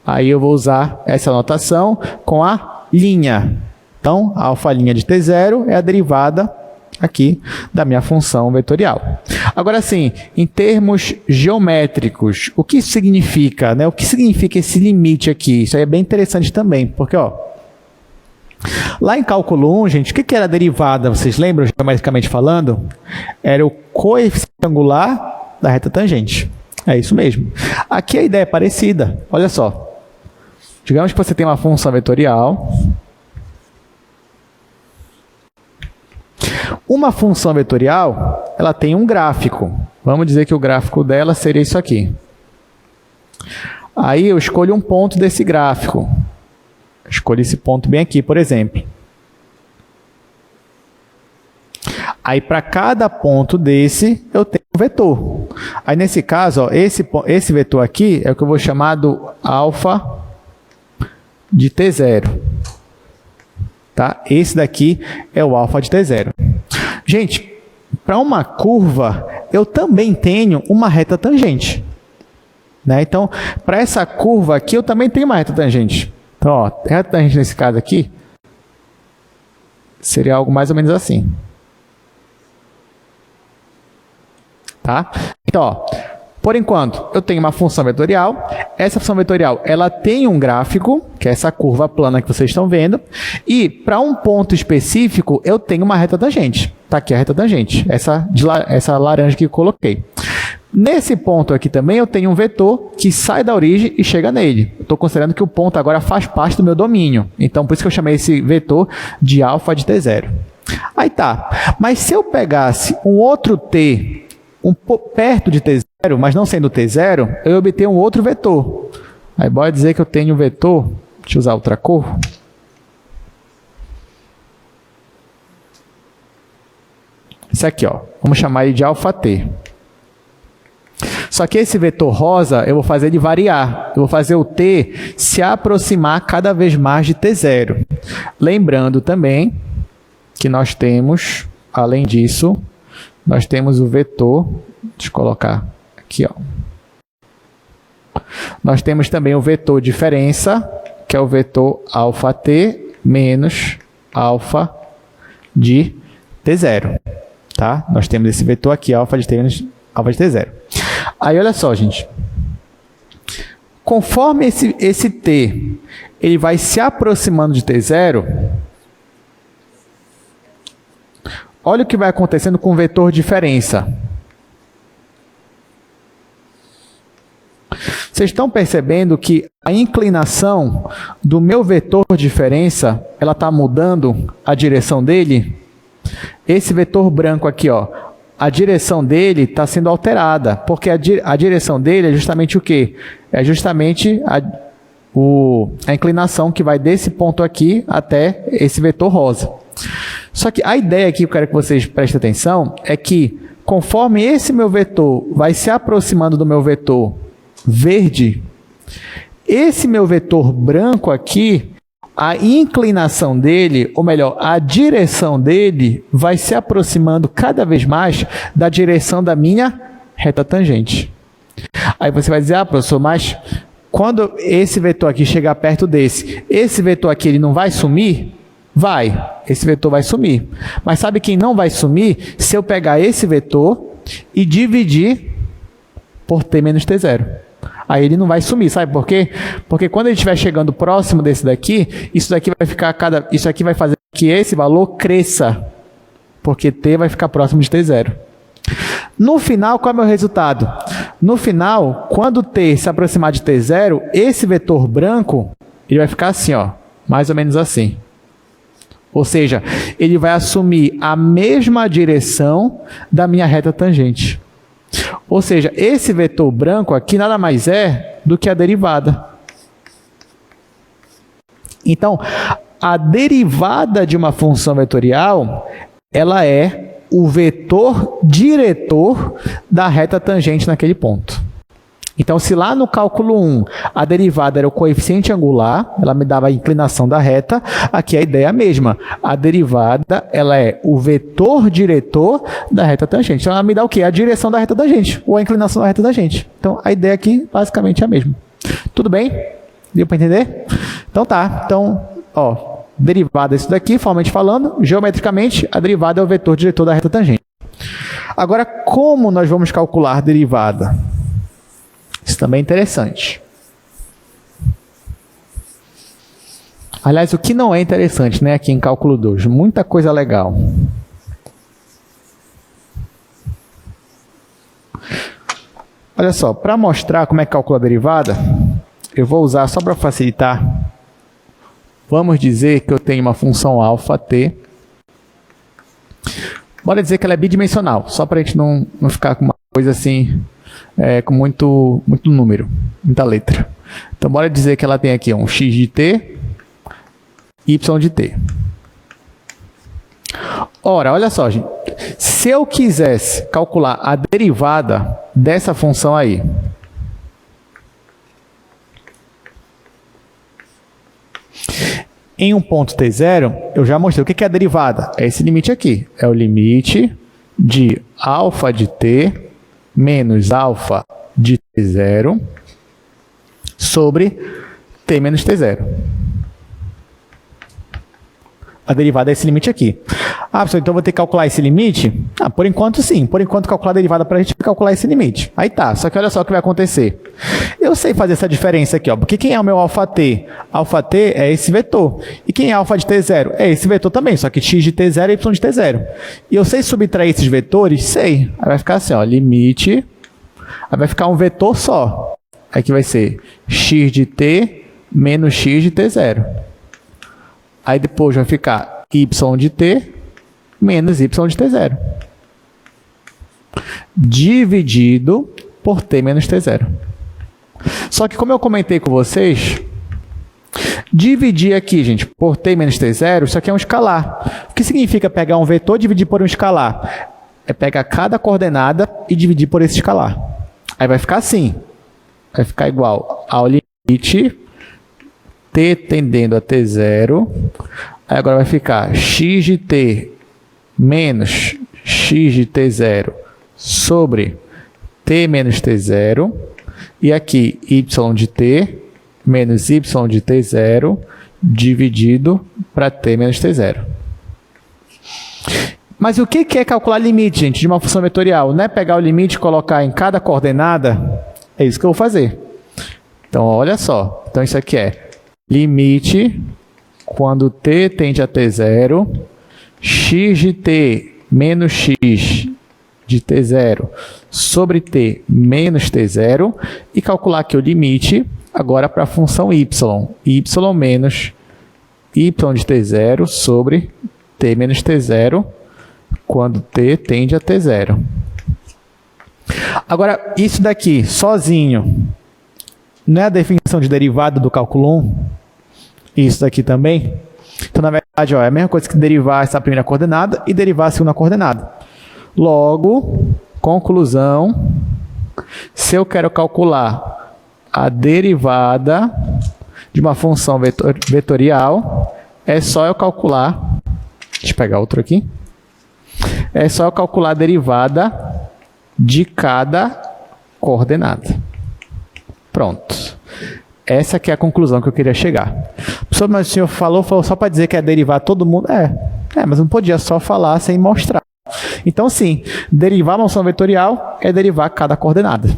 Aí eu vou usar essa notação com a linha. Então, a alfa' de t0 é a derivada aqui da minha função vetorial. Agora sim, em termos geométricos, o que isso significa, né? O que significa esse limite aqui? Isso aí é bem interessante também, porque, ó, lá em cálculo 1, gente, o que era a derivada? Vocês lembram, geometricamente falando? Era o coeficiente angular da reta tangente. É isso mesmo. Aqui a ideia é parecida. Olha só. Digamos que você tem uma função vetorial. Uma função vetorial, ela tem um gráfico. Vamos dizer que o gráfico dela seria isso aqui. Aí eu escolho um ponto desse gráfico. Escolho esse ponto bem aqui, por exemplo. Aí, para cada ponto desse, eu tenho um vetor. Aí, nesse caso, ó, esse vetor aqui é o que eu vou chamar do alfa de t0. Tá? Esse daqui é o alfa de t0. Gente, para uma curva, eu também tenho uma reta tangente. Né? Então, para essa curva aqui, eu também tenho uma reta tangente. Então, ó, a reta tangente nesse caso aqui seria algo mais ou menos assim. Tá? Então, ó, por enquanto, eu tenho uma função vetorial. Essa função vetorial ela tem um gráfico, que é essa curva plana que vocês estão vendo. E, para um ponto específico, eu tenho uma reta tangente. Está aqui a reta tangente, essa laranja que eu coloquei. Nesse ponto aqui também, eu tenho um vetor que sai da origem e chega nele. Estou considerando que o ponto agora faz parte do meu domínio. Então, por isso que eu chamei esse vetor de alfa de t0. Aí tá. Mas se eu pegasse um outro t perto de t0, mas não sendo t0, eu obtenho um outro vetor. Aí bora dizer que eu tenho um vetor, deixa eu usar outra cor. Esse aqui, ó, vamos chamar ele de alfa-t. Só que esse vetor rosa, eu vou fazer ele variar. Eu vou fazer o t se aproximar cada vez mais de t0. Lembrando também que nós temos, além disso, nós temos o vetor, deixa eu colocar aqui, ó. Nós temos também o vetor diferença, que é o vetor αt menos alfa de t0. Tá? Nós temos esse vetor aqui, alfa de t menos alfa de t0. Aí, olha só, gente. Conforme esse t ele vai se aproximando de t0, olha o que vai acontecendo com o vetor diferença. Vocês estão percebendo que a inclinação do meu vetor diferença, ela está mudando a direção dele? Esse vetor branco aqui, ó, a direção dele está sendo alterada, porque a direção dele é justamente o quê? É justamente a inclinação que vai desse ponto aqui até esse vetor rosa. Só que a ideia aqui, que eu quero que vocês prestem atenção, é que conforme esse meu vetor vai se aproximando do meu vetor verde, esse meu vetor branco aqui, a inclinação dele, ou melhor, a direção dele vai se aproximando cada vez mais da direção da minha reta tangente. Aí você vai dizer, professor, mas quando esse vetor aqui chegar perto desse, esse vetor aqui ele não vai sumir? Vai, esse vetor vai sumir. Mas sabe quem não vai sumir? Se eu pegar esse vetor e dividir por t menos t0. Aí ele não vai sumir, sabe por quê? Porque quando ele estiver chegando próximo desse daqui, isso aqui vai fazer que esse valor cresça, porque t vai ficar próximo de t0. No final, qual é o meu resultado? No final, quando t se aproximar de t0, esse vetor branco, ele vai ficar assim, ó, mais ou menos assim. Ou seja, ele vai assumir a mesma direção da minha reta tangente. Ou seja, esse vetor branco aqui nada mais é do que a derivada. Então, a derivada de uma função vetorial, ela é o vetor diretor da reta tangente naquele ponto. Então, se lá no cálculo 1 a derivada era o coeficiente angular, ela me dava a inclinação da reta, aqui a ideia é a mesma. A derivada ela é o vetor diretor da reta tangente. Então, ela me dá o quê? A direção da reta tangente, ou a inclinação da reta tangente. Então, a ideia aqui basicamente é a mesma. Tudo bem? Deu para entender? Então tá. Então, ó, derivada é isso daqui, formalmente falando, geometricamente, a derivada é o vetor diretor da reta tangente. Agora, como nós vamos calcular a derivada? Isso também é interessante. Aliás, o que não é interessante, né, aqui em cálculo 2? Muita coisa legal. Olha só, para mostrar como é que calcula a derivada, eu vou usar, só para facilitar, vamos dizer que eu tenho uma função αt. Bora dizer que ela é bidimensional, só para a gente não ficar com uma coisa assim, com muito número, muita letra. Então, bora dizer que ela tem aqui um x de t, y de t. Ora, olha só, gente. Se eu quisesse calcular a derivada dessa função aí, em um ponto t0, eu já mostrei o que é a derivada. É esse limite aqui. É o limite de α de t menos α de t0 sobre t menos t0. A derivada é esse limite aqui. Ah, professor, então eu vou ter que calcular esse limite? Ah, por enquanto sim. Por enquanto, calcular a derivada para a gente calcular esse limite. Aí tá, só que olha só o que vai acontecer. Eu sei fazer essa diferença aqui, ó, porque quem é o meu αt? αt é esse vetor. E quem é α de t0? É esse vetor também, só que x de t0 e y de t0. E eu sei subtrair esses vetores? Sei. Aí vai ficar assim, ó, limite. Aí vai ficar um vetor só. Aí que vai ser x de t menos x de t0. Aí depois vai ficar y de t menos y de t0. Dividido por t menos t0. Só que como eu comentei com vocês, dividir aqui, gente, por t menos t0, isso aqui é um escalar. O que significa pegar um vetor e dividir por um escalar? É pegar cada coordenada e dividir por esse escalar. Aí vai ficar assim. Vai ficar igual ao limite t tendendo a t0 Aí agora vai ficar x de t menos x de t0 sobre t menos t0. E aqui y de t menos y de t0 dividido para t menos t0. Mas o que é calcular limite, gente, de uma função vetorial? Não é pegar o limite e colocar em cada coordenada? É isso que eu vou fazer. Então, olha só. Então, isso aqui é limite quando t tende a t0, x de t menos x de t0 sobre t menos t0, e calcular aqui o limite agora para a função y menos y de t0 sobre t menos t0, quando t tende a t0. Agora, isso daqui, sozinho, não é a definição de derivada do cálculo 1? Isso daqui também? Então, na verdade, ó, é a mesma coisa que derivar essa primeira coordenada e derivar a segunda coordenada. Logo, conclusão, se eu quero calcular a derivada de uma função vetorial, é só eu calcular, deixa eu pegar outro aqui, é só eu calcular a derivada de cada coordenada. Pronto. Essa aqui é a conclusão que eu queria chegar. Professor, mas o senhor falou só para dizer que é derivar todo mundo? Mas não podia só falar sem mostrar. Então, sim, derivar uma função vetorial é derivar cada coordenada.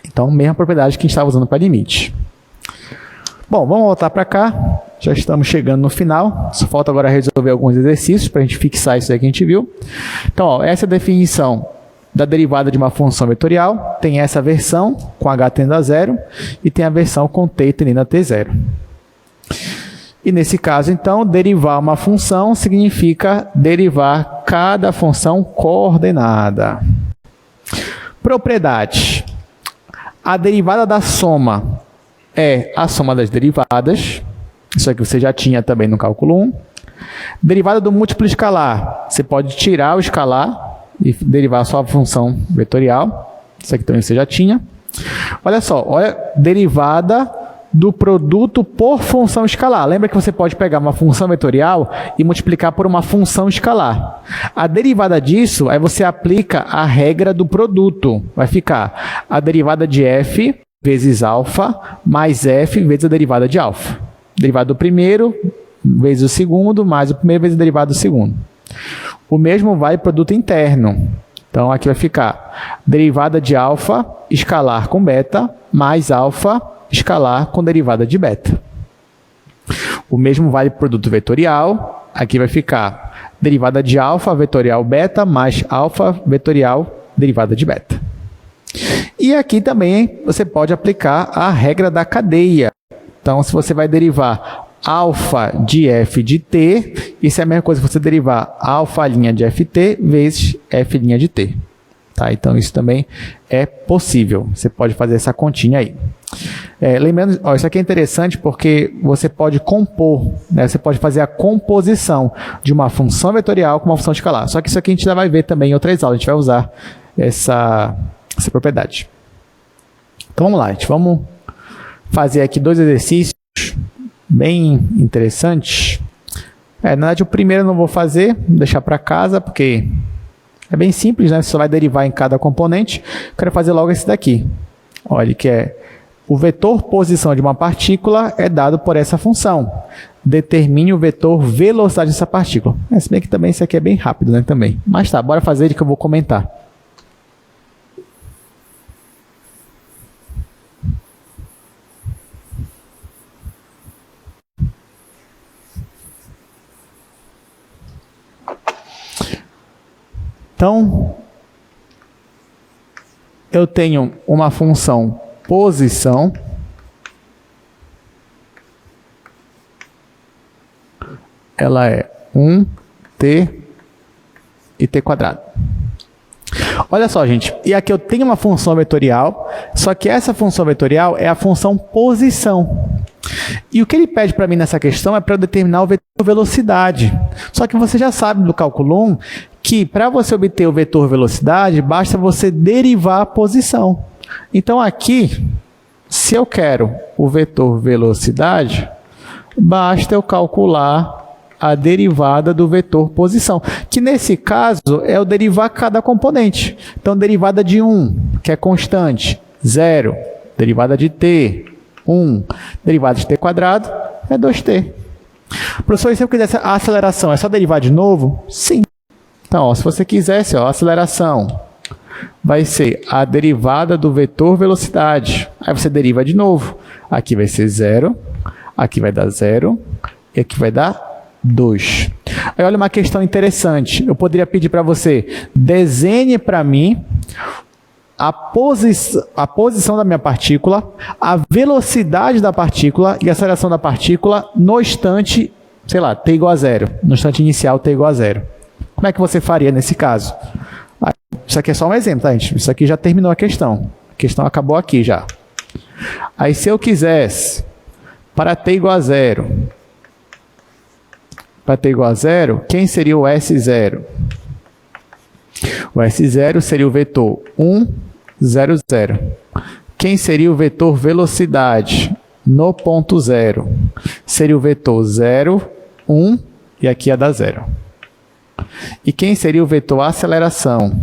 Então, mesma propriedade que a gente estava usando para limite. Bom, vamos voltar para cá. Já estamos chegando no final. Só falta agora resolver alguns exercícios para a gente fixar isso aí que a gente viu. Então, ó, essa é a definição da derivada de uma função vetorial. Tem essa versão com h tendendo a zero e tem a versão com t tendendo a t0. E nesse caso, então, derivar uma função significa derivar cada função coordenada. Propriedade. A derivada da soma é a soma das derivadas. Isso aqui você já tinha também no cálculo 1. Derivada do múltiplo escalar. Você pode tirar o escalar e derivar só a função vetorial. Isso aqui também você já tinha. Olha só, olha, derivada do produto por função escalar. Lembra que você pode pegar uma função vetorial e multiplicar por uma função escalar. A derivada disso, aí você aplica a regra do produto. Vai ficar a derivada de f vezes alfa mais f vezes a derivada de alfa. Derivada do primeiro vezes o segundo mais o primeiro vezes a derivada do segundo. O mesmo vale produto interno. Então, aqui vai ficar derivada de alfa escalar com beta mais alfa escalar com derivada de beta. O mesmo vale produto vetorial. Aqui vai ficar derivada de alfa vetorial beta mais alfa vetorial derivada de beta. E aqui também você pode aplicar a regra da cadeia. Então, se você vai derivar alfa de f de t, isso é a mesma coisa que você derivar alfa' de ft vezes f' de t. Tá? Então, isso também é possível. Você pode fazer essa continha aí. Lembrando, ó, isso aqui é interessante porque você pode compor, né? Você pode fazer a composição de uma função vetorial com uma função escalar. Só que isso aqui a gente já vai ver também em outras aulas. A gente vai usar essa propriedade. Então, vamos lá. Vamos fazer aqui dois exercícios bem interessantes. Na verdade, o primeiro eu não vou fazer, vou deixar para casa, porque é bem simples, né? Você só vai derivar em cada componente. Quero fazer logo esse daqui. Olha, que é o vetor posição de uma partícula é dado por essa função. Determine o vetor velocidade dessa partícula. Se bem que também isso aqui é bem rápido, né? Também. Mas tá, bora fazer ele que eu vou comentar. Então, eu tenho uma função posição ela é 1t e t quadrado. Olha só, gente, e aqui eu tenho uma função vetorial, só que essa função vetorial é a função posição. E o que ele pede para mim nessa questão é para eu determinar o vetor velocidade. Só que você já sabe do cálculo 1 que para você obter o vetor velocidade, basta você derivar a posição. Então aqui, se eu quero o vetor velocidade, basta eu calcular a derivada do vetor posição, que nesse caso é o derivar cada componente. Então, derivada de 1, que é constante, 0. Derivada de t, 1. Derivada de t quadrado é 2t. Professor, e se eu quisesse a aceleração, é só derivar de novo? Sim. Então, ó, se você quisesse, ó, a aceleração vai ser a derivada do vetor velocidade. Aí você deriva de novo. Aqui vai ser 0, aqui vai dar 0 e aqui vai dar 2. Aí olha uma questão interessante. Eu poderia pedir para você, desenhe para mim a posição da minha partícula, a velocidade da partícula e a aceleração da partícula no instante, sei lá, t igual a 0. No instante inicial, t igual a 0. Como é que você faria nesse caso? Isso aqui é só um exemplo, tá, gente? Isso aqui já terminou a questão. A questão acabou aqui já. Aí, se eu quisesse, para t igual a 0, quem seria o S0? O S0 seria o vetor 1, 0, 0. Quem seria o vetor velocidade no ponto 0? Seria o vetor 0, 1 e aqui ia dar 0. E quem seria o vetor aceleração?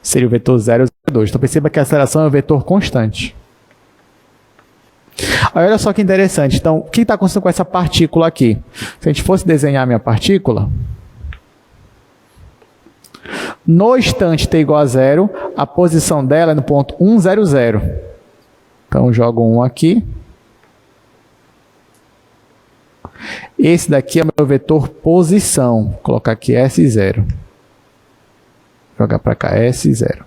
Seria o vetor 0, 0, 2. Então, perceba que a aceleração é um vetor constante. Aí, olha só que interessante. Então, o que está acontecendo com essa partícula aqui? Se a gente fosse desenhar a minha partícula, no instante t igual a 0, a posição dela é no ponto 1, 0, 0. Então, eu jogo 1 aqui. Esse daqui é o meu vetor posição. Vou colocar aqui S0. Jogar para cá, S0.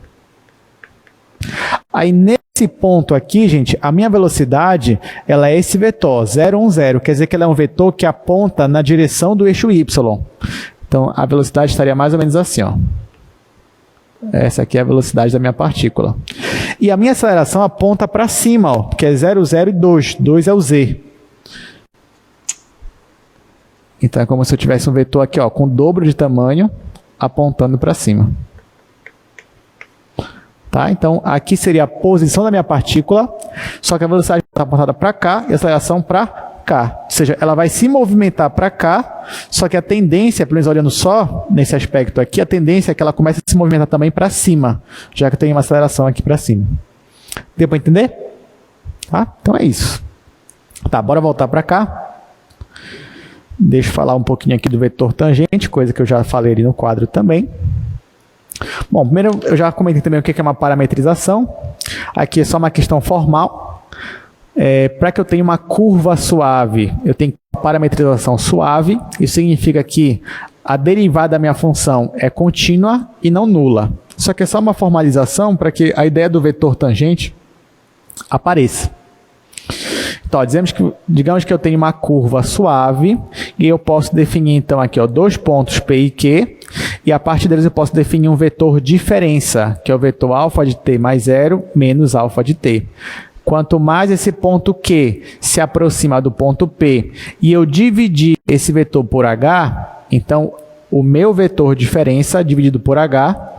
Aí, nesse ponto aqui, gente, a minha velocidade, ela é esse vetor, 0, 1, 0. Quer dizer que ela é um vetor que aponta na direção do eixo Y. Então, a velocidade estaria mais ou menos assim, ó. Essa aqui é a velocidade da minha partícula. E a minha aceleração aponta para cima, ó, que é 0, 0 e 2. 2 é o Z. Então, é como se eu tivesse um vetor aqui, ó, com o dobro de tamanho, apontando para cima. Tá? Então, aqui seria a posição da minha partícula, só que a velocidade está apontada para cá e a aceleração para cá. Ou seja, ela vai se movimentar para cá, só que a tendência, pelo menos olhando só nesse aspecto aqui, a tendência é que ela comece a se movimentar também para cima, já que tem uma aceleração aqui para cima. Deu para entender? Tá? Então é isso. Tá, bora voltar para cá. Deixa eu falar um pouquinho aqui do vetor tangente, coisa que eu já falei ali no quadro também. Bom, primeiro eu já comentei também o que é uma parametrização. Aqui é só uma questão formal. Para que eu tenha uma curva suave, eu tenho uma parametrização suave. Isso significa que a derivada da minha função é contínua e não nula. Só que é só uma formalização para que a ideia do vetor tangente apareça. Então, ó, digamos que eu tenho uma curva suave e eu posso definir, então, aqui, ó, dois pontos P e Q, e a partir deles eu posso definir um vetor diferença, que é o vetor alfa de t mais 0 menos alfa de t. Quanto mais esse ponto Q se aproxima do ponto P e eu dividir esse vetor por H, então o meu vetor diferença dividido por H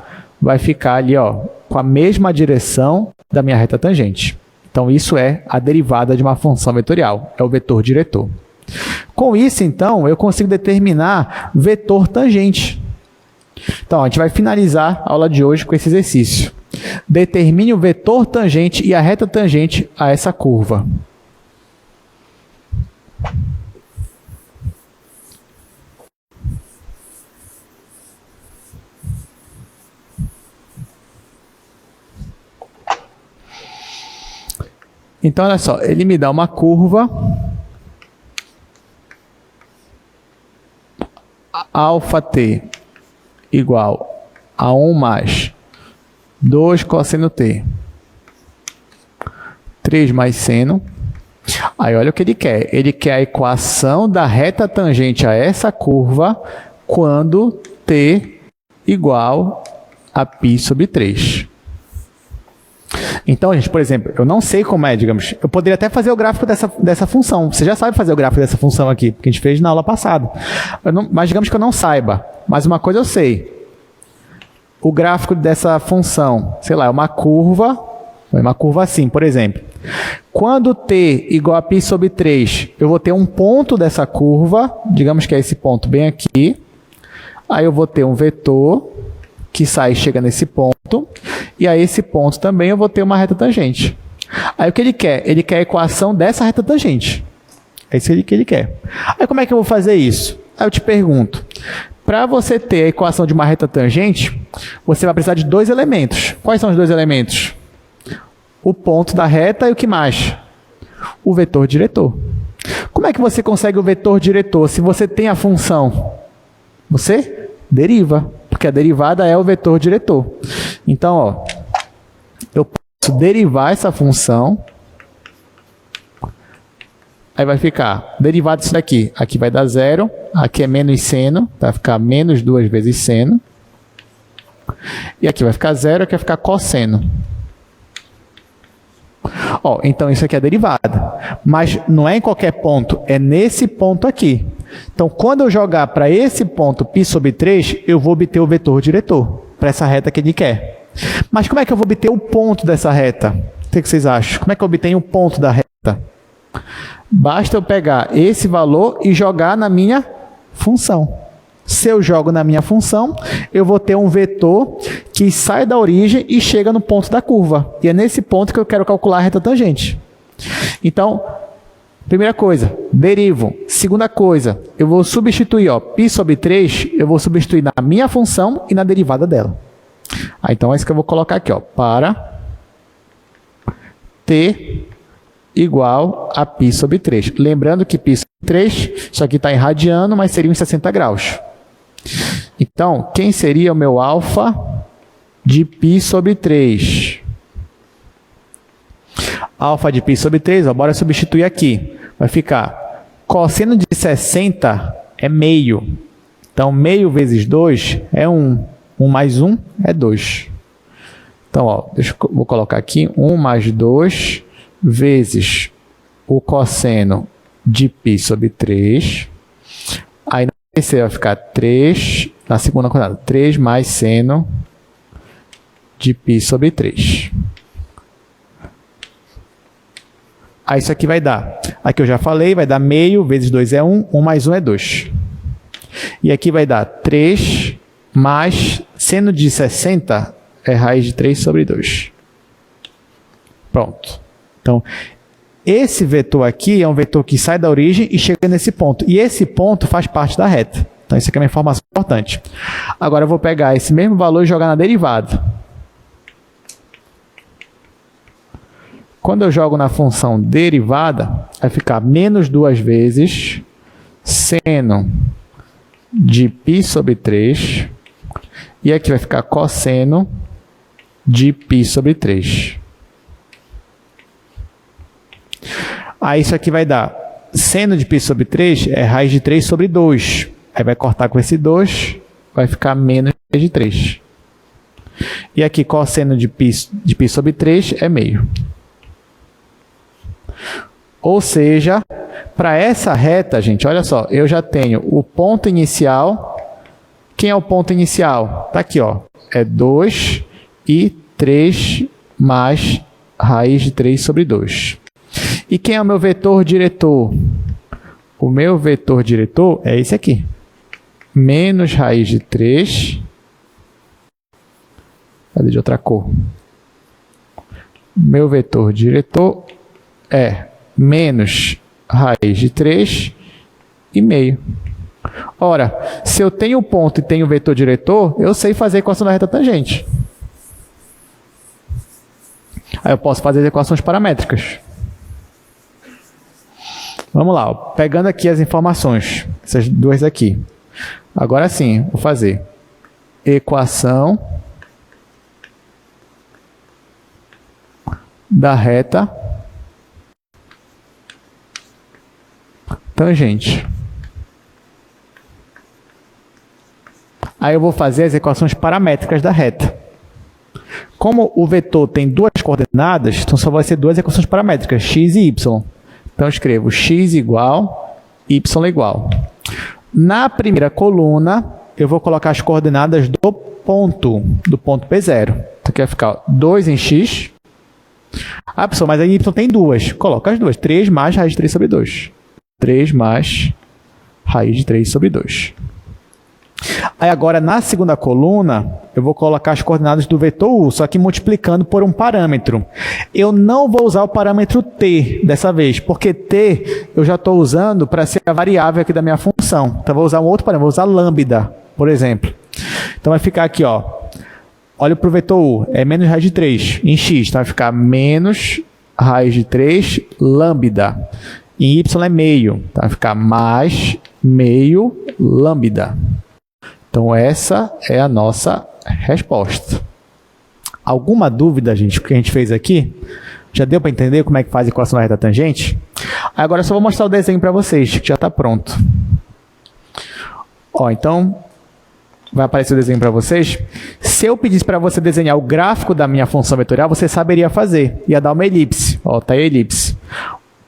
vai ficar ali, ó, com a mesma direção da minha reta tangente. Então, isso é a derivada de uma função vetorial, é o vetor diretor. Com isso, então, eu consigo determinar vetor tangente. Então, a gente vai finalizar a aula de hoje com esse exercício. Determine o vetor tangente e a reta tangente a essa curva. Então, olha só, ele me dá uma curva alfa t igual a 1 mais 2 cosseno t, 3 mais seno. Aí, olha o que ele quer. Ele quer a equação da reta tangente a essa curva quando t igual a π sobre 3. Então, gente, por exemplo, eu não sei como é, digamos, eu poderia até fazer o gráfico dessa função. Você já sabe fazer o gráfico dessa função aqui, porque a gente fez na aula passada. Mas digamos que eu não saiba. Mas uma coisa eu sei. O gráfico dessa função, sei lá, é uma curva assim, por exemplo. Quando t igual a π sobre 3, eu vou ter um ponto dessa curva, digamos que é esse ponto bem aqui. Aí eu vou ter um vetor que sai e chega nesse ponto. E a esse ponto também eu vou ter uma reta tangente. Aí o que ele quer? Ele quer a equação dessa reta tangente. É isso que ele quer. Aí como é que eu vou fazer isso? Aí eu te pergunto. Para você ter a equação de uma reta tangente, você vai precisar de dois elementos. Quais são os dois elementos? O ponto da reta e o que mais? O vetor diretor. Como é que você consegue o vetor diretor se você tem a função? Você deriva, porque a derivada é o vetor diretor. Então, ó, eu posso derivar essa função. Aí vai ficar derivado disso daqui. Aqui vai dar zero. Aqui é menos seno. Vai ficar menos 2 vezes seno. E aqui vai ficar zero. Aqui vai ficar cosseno. Ó, então isso aqui é derivada. Mas não é em qualquer ponto. É nesse ponto aqui. Então, quando eu jogar para esse ponto π sobre 3, eu vou obter o vetor diretor. Para essa reta que ele quer. Mas como é que eu vou obter o ponto dessa reta? O que vocês acham? Como é que eu obtenho o ponto da reta? Basta eu pegar esse valor e jogar na minha função. Se eu jogo na minha função, eu vou ter um vetor que sai da origem e chega no ponto da curva. E é nesse ponto que eu quero calcular a reta tangente. Então, primeira coisa, derivo. Segunda coisa, eu vou substituir, ó, π sobre 3, eu vou substituir na minha função e na derivada dela. Então, é isso que eu vou colocar aqui, ó, para t igual a π sobre 3. Lembrando que π sobre 3, isso aqui está em radiano, mas seria em 60 graus. Então, quem seria o meu alfa de π sobre 3? Alfa de π sobre 3, ó, bora substituir aqui. Vai ficar cosseno de 60 é meio. Então, meio vezes 2 é 1. 1 mais 1 é 2. Então, ó, vou colocar aqui 1 mais 2 vezes o cosseno de π sobre 3. Aí na terceira vai ficar 3, na segunda coordenada, 3 mais seno de π sobre 3. Aí isso aqui vai dar, aqui eu já falei, vai dar meio vezes 2 é 1, 1 mais 1 é 2. E aqui vai dar 3 mais seno de 60 é raiz de 3 sobre 2. Pronto. Então, esse vetor aqui é um vetor que sai da origem e chega nesse ponto. E esse ponto faz parte da reta. Então, isso aqui é uma informação importante. Agora, eu vou pegar esse mesmo valor e jogar na derivada. Quando eu jogo na função derivada, vai ficar menos 2 vezes seno de π sobre 3. E aqui vai ficar cosseno de π sobre 3. Aí isso aqui vai dar seno de π sobre 3 é raiz de 3 sobre 2. Aí vai cortar com esse 2, vai ficar menos raiz de 3. E aqui cosseno de π sobre 3 é meio. Ou seja, para essa reta, gente, olha só, eu já tenho o ponto inicial. Quem é o ponto inicial? Está aqui, ó, é 2 e 3 mais raiz de 3 sobre 2. E quem é o meu vetor diretor? O meu vetor diretor é esse aqui. Menos raiz de 3. Cadê de outra cor? Meu vetor diretor é menos raiz de 3 e meio. Ora, se eu tenho o ponto e tenho o vetor diretor, eu sei fazer a equação da reta tangente. Aí eu posso fazer as equações paramétricas. Vamos lá, ó, pegando aqui as informações, essas duas aqui. Agora sim, vou fazer equação da reta tangente. Aí eu vou fazer as equações paramétricas da reta. Como o vetor tem duas coordenadas, então só vai ser duas equações paramétricas, x e y. Então eu escrevo x igual, y igual. Na primeira coluna, eu vou colocar as coordenadas do ponto P0. Então aqui vai ficar 2 em x, Ah, pessoal, mas aí y tem duas. Coloca as duas. 3 mais raiz de 3 sobre 2. 3 mais raiz de 3 sobre 2. Aí agora, na segunda coluna, eu vou colocar as coordenadas do vetor u, só que multiplicando por um parâmetro. Eu não vou usar o parâmetro t dessa vez, porque t eu já estou usando para ser a variável aqui da minha função. Então, eu vou usar um outro parâmetro, vou usar lambda, por exemplo. Então, vai ficar aqui, ó. Olha para o vetor u, é menos raiz de 3 em x, então vai ficar menos raiz de 3 lambda. Em y é meio, então vai ficar mais meio lambda. Então, essa é a nossa resposta. Alguma dúvida, gente, que a gente fez aqui? Já deu para entender como é que faz a equação da reta tangente? Agora, eu só vou mostrar o desenho para vocês, que já está pronto. Ó, então, vai aparecer o desenho para vocês. Se eu pedisse para você desenhar o gráfico da minha função vetorial, você saberia fazer. Ia dar uma elipse. Ó, tá aí a elipse.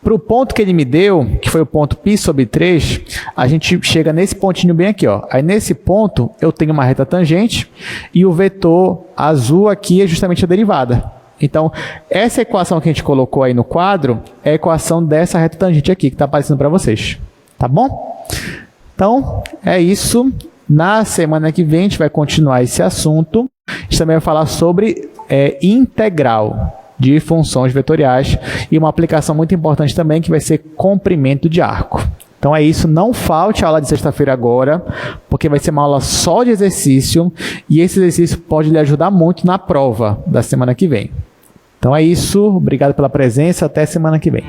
Para o ponto que ele me deu, que foi o ponto π sobre 3, a gente chega nesse pontinho bem aqui. Ó. Aí, nesse ponto, eu tenho uma reta tangente e o vetor azul aqui é justamente a derivada. Então, essa equação que a gente colocou aí no quadro é a equação dessa reta tangente aqui, que está aparecendo para vocês. Tá bom? Então, é isso. Na semana que vem, a gente vai continuar esse assunto. A gente também vai falar sobre integral de funções vetoriais e uma aplicação muito importante também que vai ser comprimento de arco. Então é isso, não falte a aula de sexta-feira agora, porque vai ser uma aula só de exercício e esse exercício pode lhe ajudar muito na prova da semana que vem. Então é isso, obrigado pela presença, até semana que vem.